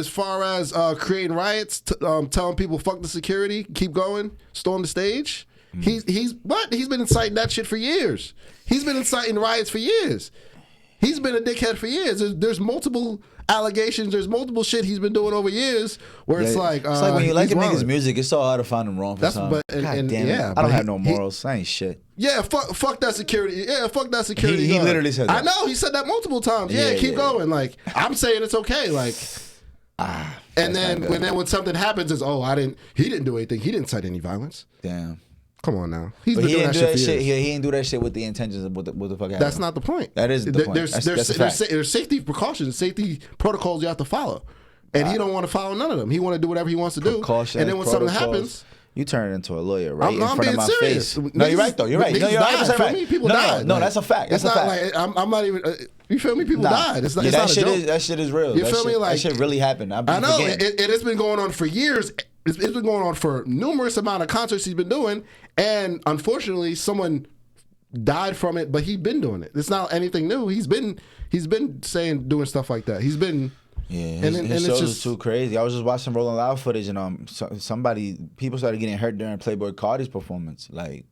far as creating riots, telling people fuck the security, keep going, storm the stage. He's been inciting that shit for years. He's been inciting riots for years. He's been a dickhead for years. There's multiple allegations. There's multiple shit he's been doing over years where it's like when you like a nigga's music, it's so hard to find him wrong for something. God damn it. I don't have no morals. I ain't shit. Yeah, fuck that security. Yeah, fuck that security. He literally said that. I know. He said that multiple times. Yeah, keep going. Like, I'm saying it's okay. Like, and then when something happens, it's he didn't do anything. He didn't cite any violence. Damn. Come on now. He didn't do that shit. He didn't do that shit with the intentions of what the fuck happened. That's not the point. That isn't the point. There's safety precautions, safety protocols you have to follow. And he don't want to follow none of them. He want to do whatever he wants to do. And then when something happens... You turn into a lawyer right in front of my serious. face. No, you're right, though. You're right. No, you're 100% right. People died. No, that's a fact. That's a fact. Like, I'm not even... you feel me? People died. It's not a joke. That shit is real. You feel me? Like, that shit really happened. I know. It's been going on for years. It's been going on for numerous amount of concerts he's been doing. And unfortunately, someone died from it, but he's been doing it. It's not anything new. He's been doing stuff like that. He's been... Yeah, his shows is too crazy. I was just watching Rolling Loud footage, and people started getting hurt during Playboy Cardi's performance. Like,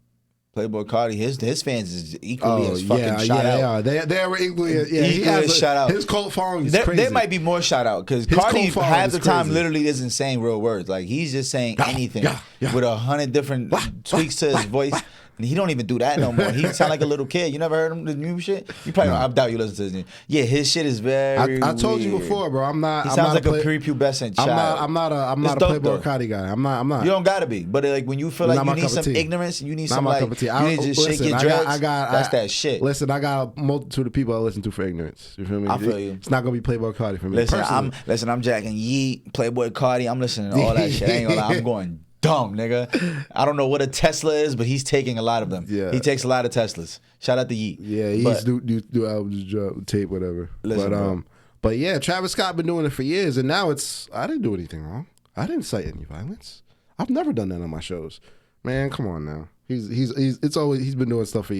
Playboy Cardi, his fans is equally as fucking shout out. Yeah, they were equally. Yeah, he has shout out. His cult following is crazy. There might be more shout out because Cardi half the time literally isn't saying real words. Like, he's just saying anything with 100 different tweaks to his voice. And he don't even do that no more. He sound like a little kid. You never heard him the new shit? You probably don't. I doubt you listen to his new. Yeah, his shit is very. I told you before, bro. I'm not. He sounds like a prepubescent child. I'm not a Playboy Cardi guy. I'm not. You don't gotta be. But like when you feel like you need some ignorance, you need some like you need to just shake your dreads. That's that shit. Listen, I got a multitude of people I listen to for ignorance. You feel me? I feel you. It's not gonna be Playboy Cardi for me. Listen, I'm jacking Yeet, Playboy Cardi. I'm listening to all that shit. I ain't gonna lie. I'm going dumb, nigga. I don't know what a Tesla is, but he's taking a lot of them. Yeah. He takes a lot of Teslas. Shout out to Yeet. Yeah, he's do albums, drop tape, whatever. Listen, but yeah, Travis Scott been doing it for years, and now I didn't do anything wrong. I didn't cite any violence. I've never done that on my shows. Man, come on now. He's been doing stuff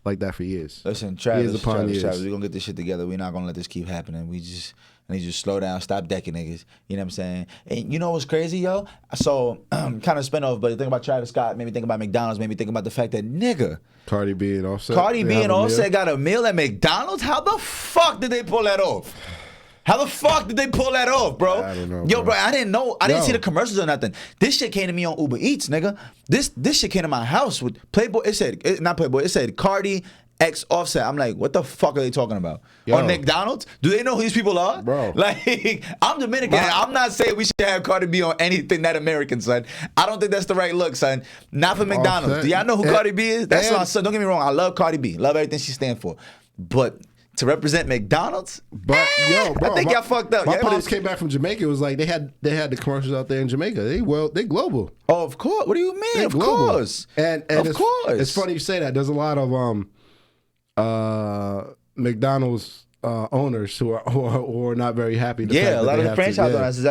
like that for years. Listen, Travis, we're gonna get this shit together. We're not gonna let this keep happening. I need you to slow down, stop decking niggas. You know what I'm saying? And you know what's crazy, yo? So, kind of spin off, but think about Travis Scott, made me think about McDonald's, made me think about the fact that, nigga. Cardi B and Offset. Got a meal at McDonald's? How the fuck did they pull that off? How the fuck did they pull that off, bro? I don't know, Yo, bro, I didn't know. I didn't see the commercials or nothing. This shit came to me on Uber Eats, nigga. This shit came to my house with Playboy. It said Cardi X Offset. I'm like, what the fuck are they talking about? On McDonald's? Do they know who these people are? Bro. Like, I'm Dominican. I'm not saying we should have Cardi B on anything that American, son. I don't think that's the right look, son. Not for McDonald's. Offset. Do y'all know who Cardi B is? That's my son. Don't get me wrong. I love Cardi B. Love everything she stands for. But to represent McDonald's? But yo, bro, I think y'all fucked up. My pops came back from Jamaica. It was like they had the commercials out there in Jamaica. They global. Oh, of course. What do you mean? Of course. And of course. It's funny you say that. There's a lot of McDonald's owners who are not very happy. A lot of the franchise owners.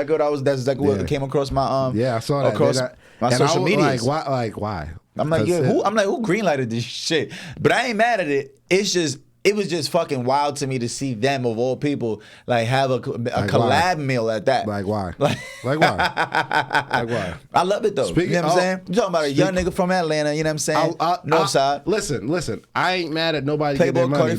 That's exactly what came across my I saw that across my social media. Why? I'm like, who greenlighted this shit? But I ain't mad at it. It's just it was just fucking wild to me to see them of all people like have a collab meal at that. Like why? Like why? Like why? I love it though. You know what I'm saying? You talking about a young nigga from Atlanta? You know what I'm saying? Northside. Listen. I ain't mad at nobody getting their money,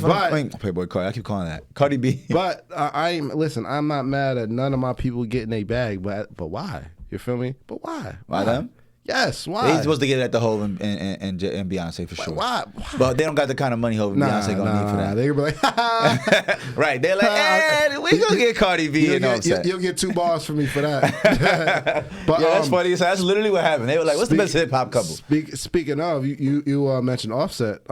Playboy Cardi. I keep calling that Cardi B. But I'm not mad at none of my people getting a bag. But why? You feel me? But why? Why them? Yes, why? They supposed to get it at the Hov and Beyonce for sure. Why? But they don't got the kind of money Hov and Beyonce gonna need for that. They gonna be like, right? They're like, hey, we gonna get Cardi B and all that. You'll get 2 bars from me for that. But yeah, that's funny. So that's literally what happened. They were like, what's the best hip hop couple? Speaking of, you mentioned Offset.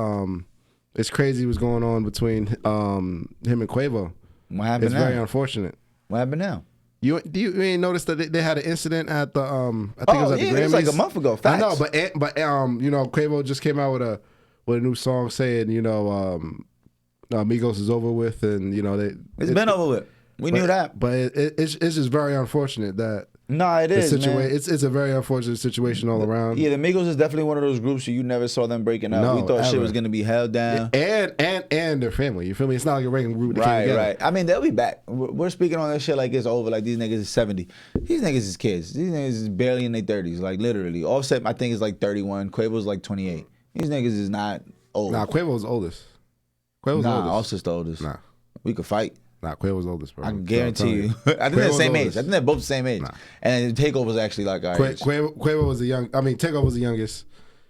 It's crazy what's going on between him and Quavo. What happened? It's very unfortunate. What happened now? You ain't noticed that they had an incident at the I think it was at the Grammys. It was like a month ago. Facts. I know, but Quavo just came out with a new song saying Migos is over with, and it's been over with. We knew that, but it's just very unfortunate that. No, it is. Man. It's a very unfortunate situation all around. Yeah, the Migos is definitely one of those groups you never saw them breaking up. No, we thought ever. shit was gonna be held down. And their family. You feel me? It's not like a regular group. Right. I mean, they'll be back. We're speaking on this shit like it's over. Like these niggas is 70. These niggas is kids. These niggas is barely in their 30s. Like literally. Offset, I think, is like 31. Quavo's like 28. These niggas is not old. Nah, Quavo's the oldest. Offset's the oldest. Nah. We could fight. Nah, Quavo's oldest, bro. I can guarantee you. I think they're the same age. I think they're both the same age. Nah. And Takeover's actually like our age. Quavo was Takeover was the youngest.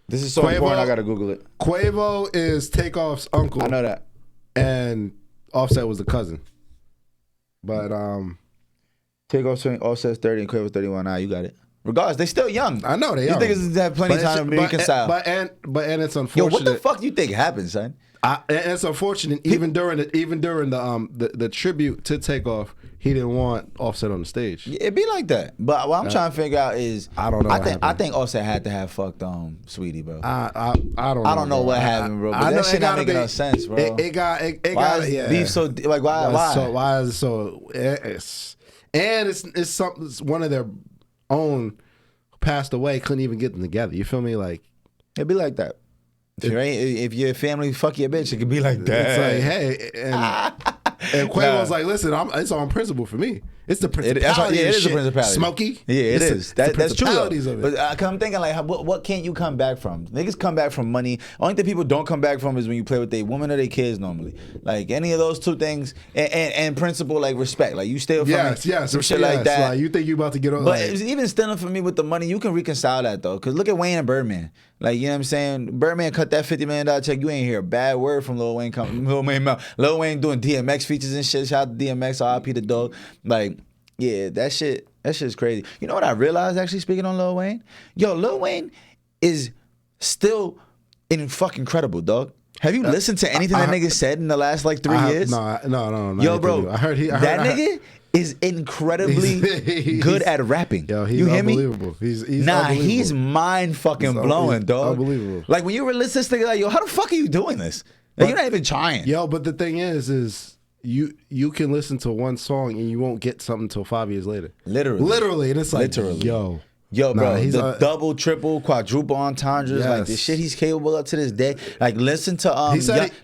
This is so important, I gotta Google it. Quavo is Takeoff's uncle. I know that. And Offset was the cousin. But Takeoff's Offset's 30 and Quavo's 31. Nah, you got it. Regardless, they still young. I know they young. These niggas have plenty of time to reconcile. But it's unfortunate. Yo, what the fuck do you think happened, son? And it's unfortunate. Even during the tribute to Takeoff, he didn't want Offset on the stage. It'd be like that. But what I'm trying to figure out is I don't know. I think Offset had to have fucked Sweetie, bro. I don't know what happened, bro. But that shit not making no sense, bro. It got beef so like why? So why is it so? It's something. One of their own passed away. Couldn't even get them together. You feel me? Like it'd be like that. If your family fuck your bitch, it could be like that. It's like, hey, and Quavo's like, listen, it's on principle for me. It's the principality. It is a principality. Smokey. Yeah, it is. That's true. Of it. But I'm thinking like, what can't you come back from? Niggas come back from money. Only thing people don't come back from is when you play with their woman or their kids normally. Like any of those two things, and principle like respect. Like you steal from me, some shit like that. Like, you think you about to get on? But even stealing from me with the money, you can reconcile that though. Cause look at Wayne and Birdman. Like, you know what I'm saying? Birdman cut that $50 million check. You ain't hear a bad word from Lil Wayne. Lil Wayne doing DMX features and shit. Shout out to DMX, RIP the dog. Like, yeah, that shit's crazy. You know what I realized actually speaking on Lil Wayne? Yo, Lil Wayne is still fucking incredible, dog. Have you listened to anything that nigga said in the last like 3 years? No. Yo, bro, I heard that nigga is incredibly good at rapping. Yo, he's you hear unbelievable. Me? He's unbelievable. He's mind fucking blowing, dog. Unbelievable. Like when you listen to this nigga, like, yo, how the fuck are you doing this? Like, you're not even trying. Yo, but the thing is you can listen to one song and you won't get something until 5 years later. Literally, and it's like, yo, bro, the double, triple, quadruple entendres, like the shit he's capable of to this day. Like listen to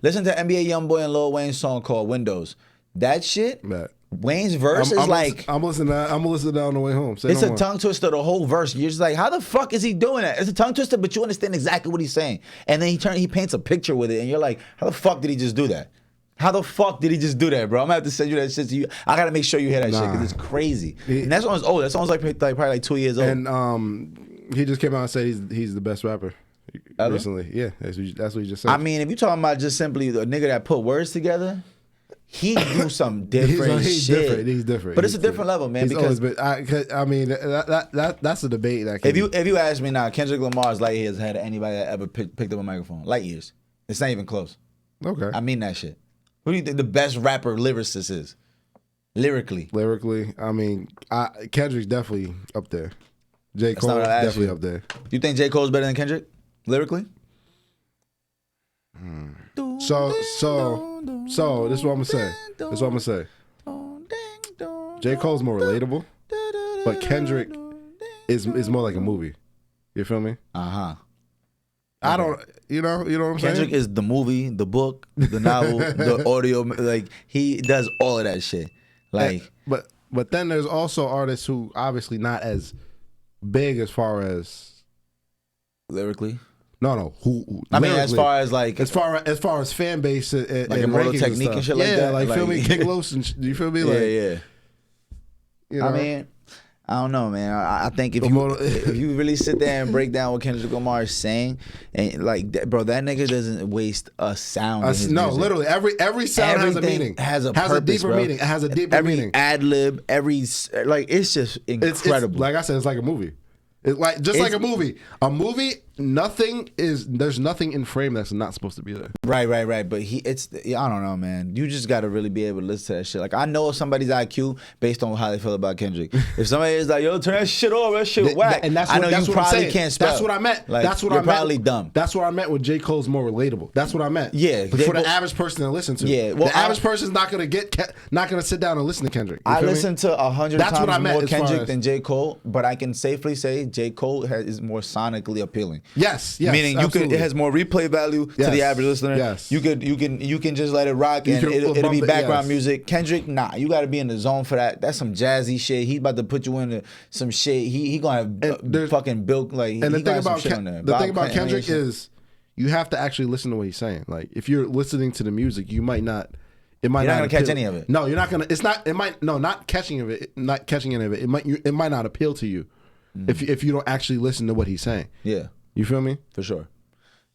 listen to NBA YoungBoy and Lil Wayne's song called Windows. That shit. Wayne's verse is like I'm listening to that on the way home. It's a tongue twister, the whole verse. You're just like, how the fuck is he doing that? It's a tongue twister, but you understand exactly what he's saying. And then he paints a picture with it, and you're like, how the fuck did he just do that? How the fuck did he just do that, bro? I'm gonna have to send you that shit to you. I gotta make sure you hear that shit because it's crazy. And that song's old. That song's like probably like 2 years old. And he just came out and said he's the best rapper recently. Yeah, that's what he just said. I mean, if you're talking about just simply a nigga that put words together, he do some different shit. He's different. But it's a different level, man. Because I mean, that's a debate. That if you ask me now, Kendrick Lamar's light years ahead of anybody that ever picked up a microphone. Light years. It's not even close. Okay. I mean that shit. Who do you think the best rapper lyricist is? Lyrically, I mean, Kendrick's definitely up there. J. Cole definitely up there. You think J. Cole's better than Kendrick lyrically? So this is what I'm gonna say. J. Cole's more relatable, but Kendrick is more like a movie. You feel me? I don't, you know what I'm saying? Kendrick is the movie, the book, the novel, the audio. Like he does all of that shit. Like, but then there's also artists who obviously not as big as far as lyrically. No. Who I mean, as far as like, as far as fan base, and like Immortal Technique and shit like that. Like feel me, King Los and you feel me, like yeah. You know? I mean, I don't know, man. I think if you really sit there and break down what Kendrick Lamar is saying, and like, bro, that nigga doesn't waste a sound. In his music. Literally, every sound has a meaning, has a purpose, a deeper bro. meaning. It has a deeper meaning. Ad lib, like, it's just incredible. It's, like I said, it's like a movie. It's like like a movie. A movie, there's nothing in frame that's not supposed to be there. Right. But I don't know, man. You just got to really be able to listen to that shit. Like, I know somebody's IQ based on how they feel about Kendrick. If somebody is like, yo, turn that shit off, that shit whack. And that's I know that's you what probably I'm saying. can't spell. That's what I meant. Like, that's what you're I meant. probably dumb. That's what I meant with J. Cole's more relatable. That's what I meant. Yeah. But for the average person to listen to. Yeah. Well, the average person's not gonna sit down and listen to Kendrick. I listen to 100 times more Kendrick as than J. Cole, but I can safely say J. Cole is more sonically appealing. Yes. Meaning it has more replay value to the average listener. Yes. You can just let it rock and it'll be background music. Kendrick, nah, you got to be in the zone for that. That's some jazzy shit. He about to put you into some shit. He gonna have fucking built like. And the thing about Kendrick is you have to actually listen to what he's saying. Like if you're listening to the music, you might not. It might you're not gonna appeal. catch any of it. No, you're not gonna. It's not. It might. No, not catching of it. Not catching any of it. It might not appeal to you if you don't actually listen to what he's saying. Yeah. You feel me? For sure.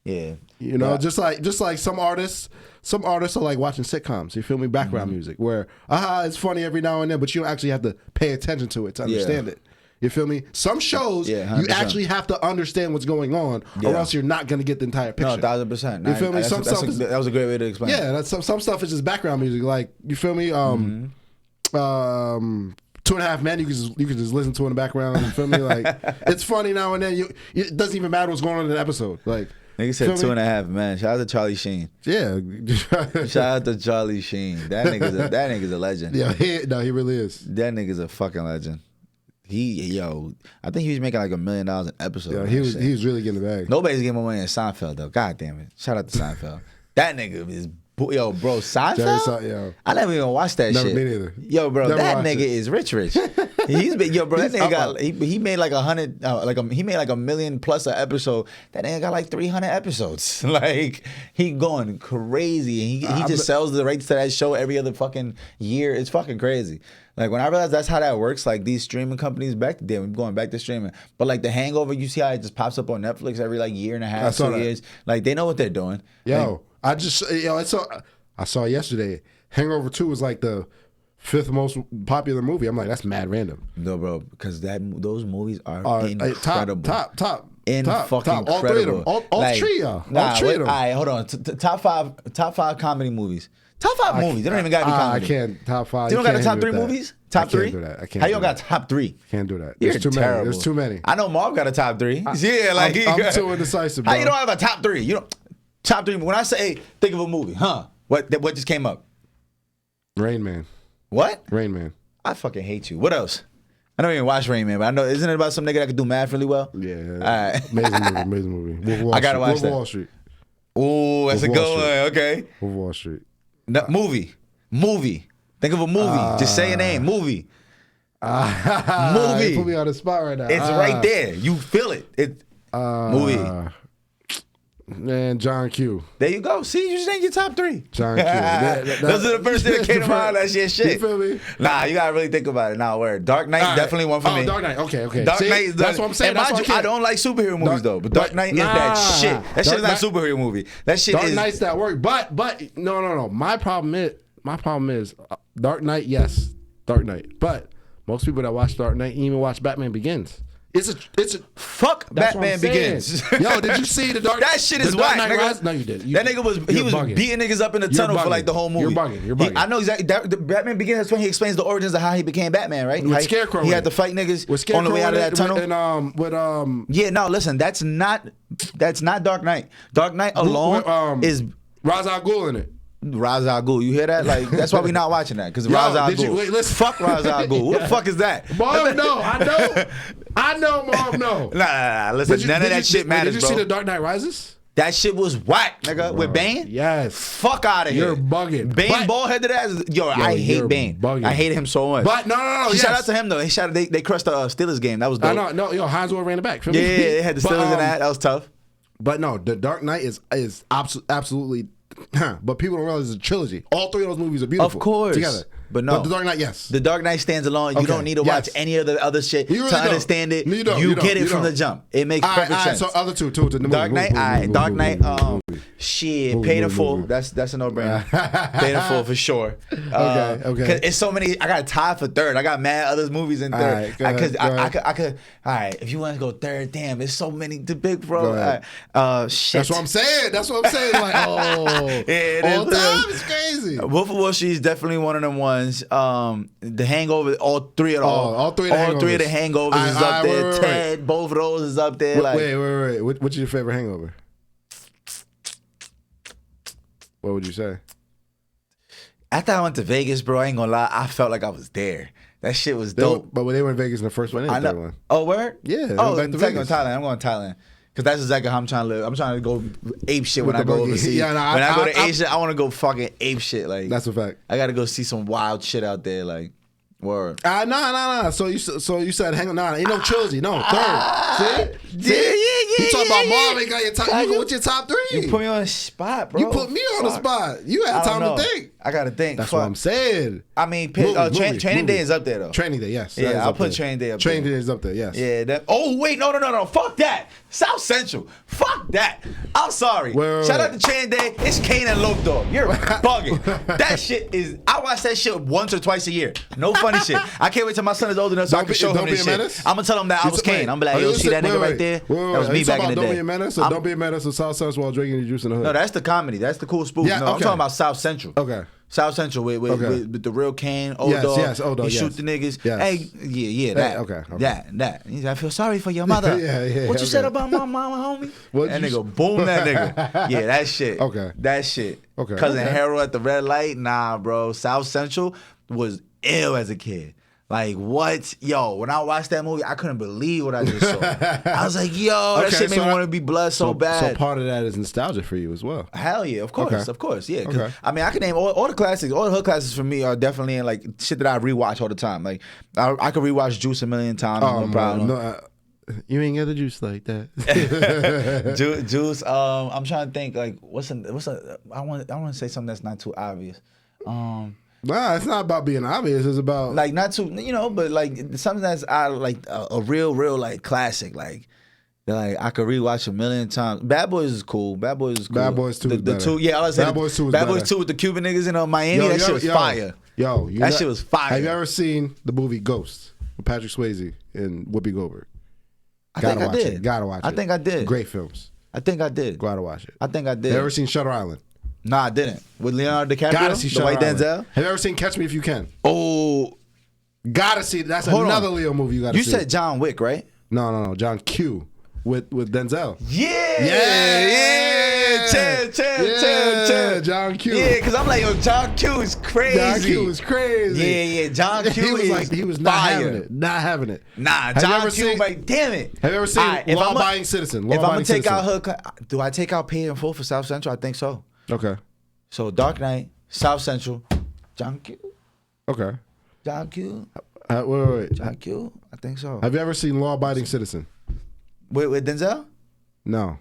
Yeah. You know, just like some artists are like watching sitcoms. You feel me? Background music where it's funny every now and then, but you don't actually have to pay attention to it to understand it. You feel me? Some shows you actually have to understand what's going on, or else you're not going to get the entire picture. No, 1000%. You feel me? That was a great way to explain. Yeah, some stuff is just background music. Like you feel me? 2.5 Men, you can just listen to in the background. You feel me? Like it's funny now and then. It doesn't even matter what's going on in the episode. Like nigga said 2.5 Men. Shout out to Charlie Sheen. Yeah. Shout out to Charlie Sheen. That nigga's a legend. Yeah, he really is. That nigga's a fucking legend. I think he was making like $1 million an episode. Yeah, he was really getting the bag. Nobody's getting more money than Seinfeld though. God damn it. Shout out to Seinfeld. That nigga is bro, Seinfeld? I never even watched that shit. Me neither. Yo, bro, that nigga is rich. He's been, yo, bro, that nigga got, he made like 100, he made like $1 million plus an episode. That nigga got like 300 episodes. Like, he going crazy. He just sells the rights to that show every other fucking year. It's fucking crazy. Like, when I realized that's how that works, like, these streaming companies back then, we're going back to streaming. But, like, The Hangover, you see how it just pops up on Netflix every, like, year and a half, 2 years. Like, they know what they're doing. Yo, like, I saw yesterday, Hangover 2 was, like, the 5th most popular movie. I'm like, that's mad random. No, bro, because those movies are incredible. Top. Fucking incredible. All 3 of them. All 3 of them. All 3 of them. All right, hold on. Top five comedy movies. Top 5 movies. They don't even gotta be comedy. I can't. Top 5. You don't got the top 3 movies? Top 3? I can't do that. I can't. How you don't got top 3? Can't do that. You're terrible. There's too many. I know Marv got a top 3. I'm too indecisive, bro. How you don't have a top 3? You don't top 3. When I say think of a movie, what just came up? Rain Man. What? Rain Man. I fucking hate you. What else? I don't even watch Rain Man, but I know, isn't it about some nigga that can do math really well? Yeah. All right. Amazing movie. I gotta watch that. Wall Street. Ooh, that's a good one. Okay. Wall Street. No, movie. Think of a movie. Just say a name. Movie. Movie. You put me on the spot right now. It's right there. You feel it. Movie. Man, John Q. There you go. See, you just ain't your top 3. John Q. Those are the first thing that came to mind. That shit. You feel me? Nah, you gotta really think about it. Nah, word. Dark Knight definitely one for me. Dark Knight. Okay. Dark Knight. That's what I'm saying. And mind you, I don't like superhero movies though. But Dark Knight is that shit. That shit is not a superhero movie. That shit Dark is. Knight's that work. But no. My problem is Dark Knight. Yes, Dark Knight. But most people that watch Dark Knight even watch Batman Begins. It's a fuck Batman Begins. Yo, did you see the Dark? That shit is whack, nigga. No, you didn't. That nigga was beating niggas up in the tunnel for like the whole movie. You're bugging. I know exactly. The Batman Begins. That's when he explains the origins of how he became Batman, right? With Scarecrow. He had to fight niggas on the way out of that tunnel. Yeah, no, listen, that's not Dark Knight. Dark Knight alone is Ra's al Ghul in it. Ra's al Ghul, you hear that? Like, that's why we not watching that, because Ra's al Ghul. Wait, listen. Fuck Ra's al Ghul. What the fuck is that? Boy, no, I know. I know, Mom. No. Nah. Listen, none of that shit matters, Did you bro. see The Dark Knight Rises? That shit was whack, nigga. With Bane? Yes. Fuck out of here. You're bugging. Bane bald-headed ass. Yo, I hate Bane. Bugging. I hated him so much. But no. Shout out to him, though. They crushed the Steelers game. That was dope. I know. No, yo, Heinz ran it back. Yeah, they had the Steelers in that. That was tough. But no, The Dark Knight is absolutely... But people don't realize it's a trilogy. All three of those movies are beautiful. Of course. Together. But no. The Dark Knight, yes. The Dark Knight stands alone. You don't need to watch any of the other shit You really to don't. understand it. You don't. You get it from the jump. It makes perfect sense. So other two. Dark Knight, Dark Knight, shit, Paid in Full. That's a no-brainer. Paid in Full for sure. Okay. Cause it's so many. I got a tie for third. I got mad other movies in third. Because I could. All right, if you want to go third, damn, it's so many to big, bro. Shit. That's what I'm saying. Like, yeah, all time is crazy. Wolf of Wall Street is definitely one of them ones. The Hangover, all three of the Hangovers is up there. Ted, both of those is up there. Wait. What's your favorite Hangover? What would you say? After I went to Vegas, bro, I ain't gonna lie, I felt like I was there. That shit was dope. But when they were in Vegas in the first one, in the third one. Oh, word? Yeah. Oh, the second one, Thailand. I'm going to Thailand. Because that's exactly how I'm trying to live. I'm trying to go ape shit when I go overseas. When I go to Asia, I want to go fucking ape shit. Like, that's a fact. I got to go see some wild shit out there. Like, word. No. So you said hang on. Ain't no trilogy. No, third. See? Yeah. You talking about Marvin got your top. You go with your top three. You put me on the spot, bro. You put me on the spot. You had time to think. I got to think. That's what I'm saying. I mean, Training Day is up there, though. Training Day, yes. Yeah, I'll put Training Day up there. Training Day is up there, yes. Yeah. Oh, wait. No. Fuck that. South Central. Fuck that. I'm sorry. Shout out to Training Day. It's Kane and Lope Dog. You're bugging. That shit is... I watch that shit once or twice a year. No funny shit. I can't wait till my son is old enough so I can show him this shit. I'm going to tell him that I was Kane. I'm going to be like, yo, see that nigga right there? That was me back in the day. Don't be a menace or don't be a menace or South Central while drinking your juice in the hood? No, that's the comedy. That's the cool spoof. No, I'm talking about South Central. Okay. South Central with the real Kane, old dog. Yes, old dog. He shoot the niggas. Yes. Hey, yeah, that. Okay. That. He said, I feel sorry for your mother. Yeah. What you said about my mama, homie? That nigga, boom, that nigga. Yeah, that shit. Okay. That shit. Okay. Cousin Harold at the red light. Nah, bro. South Central was ill as a kid. Like, what? Yo, when I watched that movie, I couldn't believe what I just saw. I was like, yo, that shit made me want to be blood so bad. So part of that is nostalgia for you as well. Hell yeah, of course, yeah. Okay. I mean, I can name all the classics. All the hood classics for me are definitely in like shit that I rewatch all the time. Like, I could rewatch Juice a million times, no problem. No, you ain't got the juice like that. Juice. I'm trying to think. Like, I want to say something that's not too obvious. Nah, it's not about being obvious. It's about like not too, but like something that's like a real like classic. Like I could rewatch a million times. Bad Boys is cool. Bad Boys 2 is better. I was saying Bad Boys 2 is Bad Boys 2 with the Cuban niggas in Miami. That shit was fire. That shit was fire. Have you ever seen the movie Ghost with Patrick Swayze and Whoopi Goldberg? Gotta watch it. I think I did. Great films. I think I did. Gotta watch it. I think I did. Have you ever seen Shutter Island? Nah, I didn't. With Leonardo DiCaprio? Gotta see the white Island. Denzel? Have you ever seen Catch Me If You Can? Oh. Gotta see. That's Hold another on. Leo movie you gotta see. You said John Wick, right? No. John Q with Denzel. Chill. John Q. Yeah, because I'm like, yo, John Q is crazy. John Q is crazy. Yeah. John Q he was not having it. Nah, John Q, like, damn it. Have you ever seen Law Abiding Citizen? If I'm going to take out her, do I take out Paid in Full for South Central? I think so. Okay. So Dark Knight, South Central, John Q. Okay. John Q. Wait. John Q. I think so. Have you ever seen Law Abiding Citizen? With Denzel? No.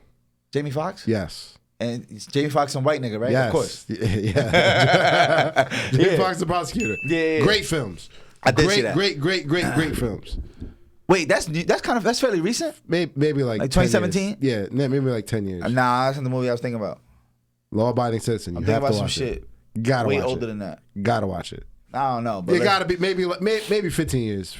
Jamie Foxx? Yes. And it's Jamie Foxx and white nigga, right? Yes. Of course. Yeah. Jamie Foxx the prosecutor. Yeah. Great films. I did see that. Great films. Wait, that's fairly recent? Maybe like 2017? Yeah, maybe like 10 years. Nah, that's not the movie I was thinking about. Law Abiding Citizen. I'm thinking about some shit. Gotta way watch older it. than that. Gotta watch it. I don't know. But it gotta be maybe 15 years.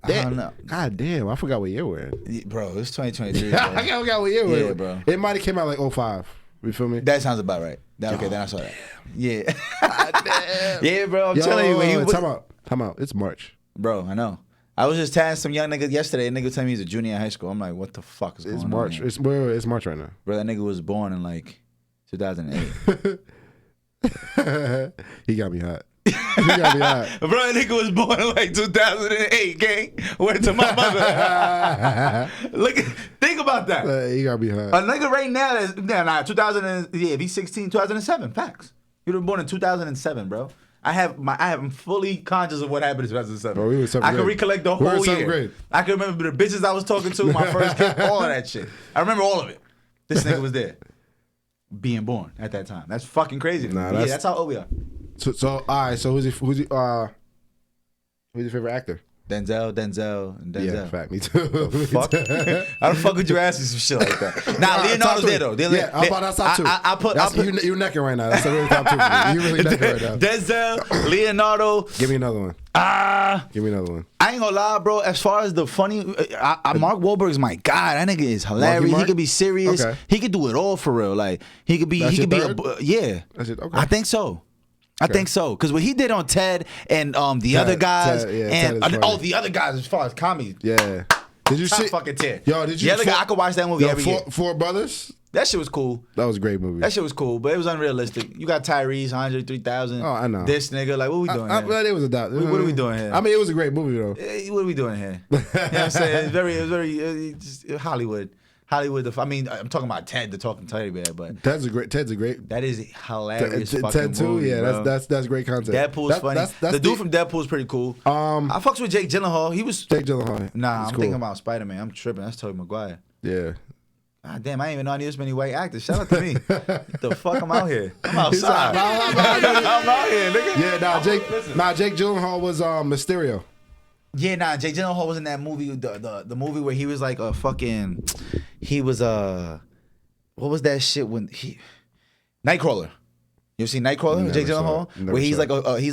I don't know. God damn, I forgot what year we're in. Bro, it's 2023. I forgot what year we're in. Yeah, bro. It might have came out like 05. You feel me? That sounds about right. Okay, then I saw that. Yeah. Damn. Yeah, bro. I'm telling you. Time out. It's March. Bro, I know. I was just tagging some young niggas yesterday. A nigga telling me he's a junior in high school. I'm like, what the fuck is going on? March. Here? It's March right now. Bro, that nigga was born in like 2008. He got me hot. You gotta be hot. Bro, that nigga was born in like 2008, gang. Word to my mother. Think about that. You gotta be hot. A nigga right now is 2000. If he's 16, 2007. Facts. He was born in 2007, bro. I'm fully conscious of what happened in 2007. Bro, we were I can recollect the whole year. Grade. I can remember the bitches I was talking to, my first kid, all of that shit. I remember all of it. This nigga was there, being born at that time. That's fucking crazy. That's how old we are. So all right. So who's your favorite actor? Denzel. Yeah, fact. Me too. Fuck. How the fuck would you ask me some shit like that? Nah, Leonardo's there though. Yeah, I'm about that's top two. You're necking right now. That's really top two. You really necking right now. Denzel, Leonardo. Give me another one. Give me another one. I ain't gonna lie, bro. As far as the funny, Mark Wahlberg's my guy. That nigga is hilarious. He could be serious. Okay. He could do it all for real. Like he could be. That's he could third? be. Yeah. That's it. Okay. I think so. I think so, because what he did on Ted and the other guys and the other guys as far as comedy, did you see fucking Ted? Yo, did you? The other guy, I could watch that movie every year. Four Brothers. That shit was cool. That was a great movie. That shit was cool, but it was unrealistic. You got Tyrese, Andre 3000. Oh, I know. This nigga, like, what we doing here? Well, it was a doubt. What are we doing here? I mean, it was a great movie though. What are we doing here? You know what I'm saying? It's very just Hollywood. I mean, I'm talking about Ted, the talking teddy bear, but Ted's a great. That is hilarious. Ted too. Movie, yeah, that's great content. Deadpool's funny. The dude from Deadpool's pretty cool. I fucks with Jake Gyllenhaal. Jake Gyllenhaal. Nah, I'm thinking about Spider-Man. I'm tripping. That's Tobey Maguire. Yeah. God damn, I didn't even know I knew this many white actors. Shout out to me. What the fuck? I'm out here. I'm outside. I'm out here, nigga. Yeah, Jake Gyllenhaal was Mysterio. Yeah, Jake Gyllenhaal was in that movie, the movie where he was like a fucking, what was that shit when Nightcrawler. You ever seen Nightcrawler? Jake Gyllenhaal, where he's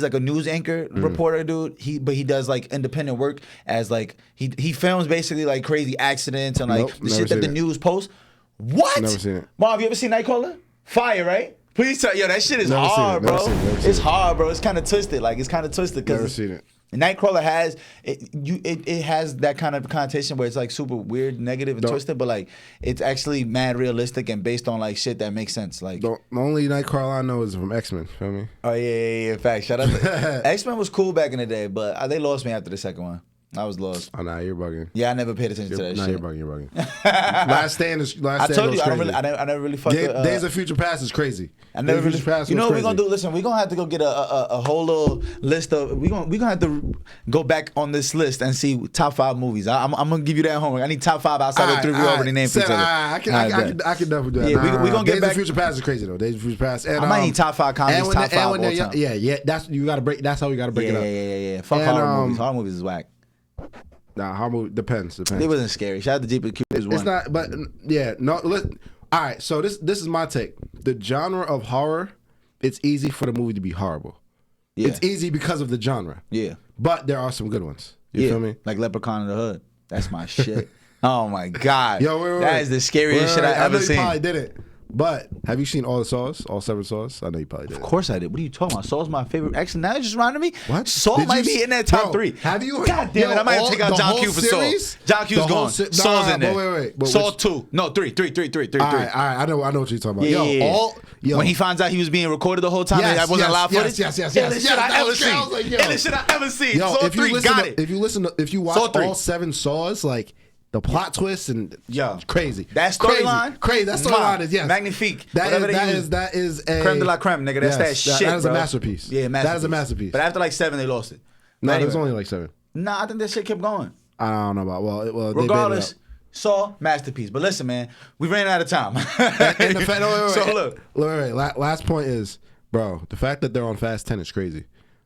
like a news anchor reporter dude. But he does like independent work as like he films basically like crazy accidents and like the shit that the news posts. What? Never seen it. Mom, you ever seen Nightcrawler? Fire, right? Please tell that shit is hard, bro. It's hard, bro. It's kind of twisted. Like it's kind of twisted because never seen it. Nightcrawler has it has that kind of connotation where it's like super weird, negative, and twisted, but like it's actually mad realistic and based on like shit that makes sense. Like the only Nightcrawler I know is from X-Men. Feel me? Oh yeah. In fact, shout out to X-Men was cool back in the day, but they lost me after the second one. I was lost. Oh nah, you're bugging. Yeah, I never paid attention to that shit. You're bugging. Last Stand is I told you, I never really fucked with Days of Future Past is crazy. I never really. You know what we're gonna do? Listen, we're gonna have to go get a whole little list of. We're gonna have to go back on this list and see top 5 movies. I'm gonna give you that homework. I need top 5 outside of 3 we already named for each other. I can definitely do that. Yeah, we're gonna get back. Days of Future Past is crazy though. Days of Future Past. And, I might need top 5 comedies, top 5 all time. Yeah. That's you gotta break. That's how you gotta break it up. Yeah. Fuck horror movies. Horror movies is whack. Nah, horror movie depends. It wasn't scary. Shout out to Jeep and Q. It's not, but yeah, no. All right, so this is my take. The genre of horror, it's easy for the movie to be horrible. Yeah. It's easy because of the genre. Yeah. But there are some good ones. You feel me? Like Leprechaun in the Hood. That's my shit. Oh my God. Yo, wait. That is the scariest shit I've ever seen. I know you probably did it. But have you seen all the Saws? All 7 Saws? I know you probably did. Of course I did. What are you talking about? Saw's my favorite. Actually, now you just reminded me. What? Saw might be in that top 3. Have you? God damn it! I might have to take out John Q for Saw. John Q's gone. Saw's in there. Wait. Saw 2. No, 3. All right. I know what you're talking about. Yo, when he finds out he was being recorded the whole time, that wasn't live footage. Yes. Illest shit I ever seen. Illest shit I ever seen. Saw 3 got it. If you watch all 7 Saws, like. The plot twist and crazy. That storyline, crazy. That storyline is magnifique. That is a creme de la creme, nigga. That's that shit. That is a masterpiece. Yeah, that is a masterpiece. But after like 7, they lost it. No, it was only like 7. Nah, I think that shit kept going. I don't know about well. Regardless, Saw masterpiece. But listen, man, we ran out of time. So look, last point is, bro, the fact that they're on Fast 10 is crazy.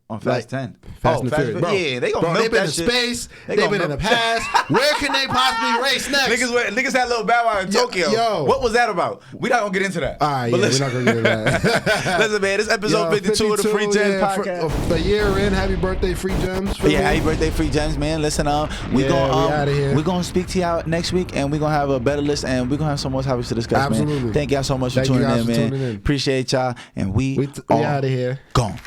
On Fast 10. Fast and Furious. Bro, yeah, they gonna milk they've been that in shit. Space. They've been in the past. Where can they possibly race next? Niggas had a little Bow Wow in Tokyo. Yo. What was that about? We're not gonna get into that. All right, we're not gonna get into that. Listen, man, this episode 52 of the Free Gems podcast. The year in, happy birthday, Free Gems. Happy birthday, Free Gems, man. Listen, we're gonna speak to y'all next week, and we're gonna have a better list, and we're gonna have some more topics to discuss. Absolutely. Man. Thank y'all so much for tuning in, man. Appreciate y'all, and we out of here. Gone.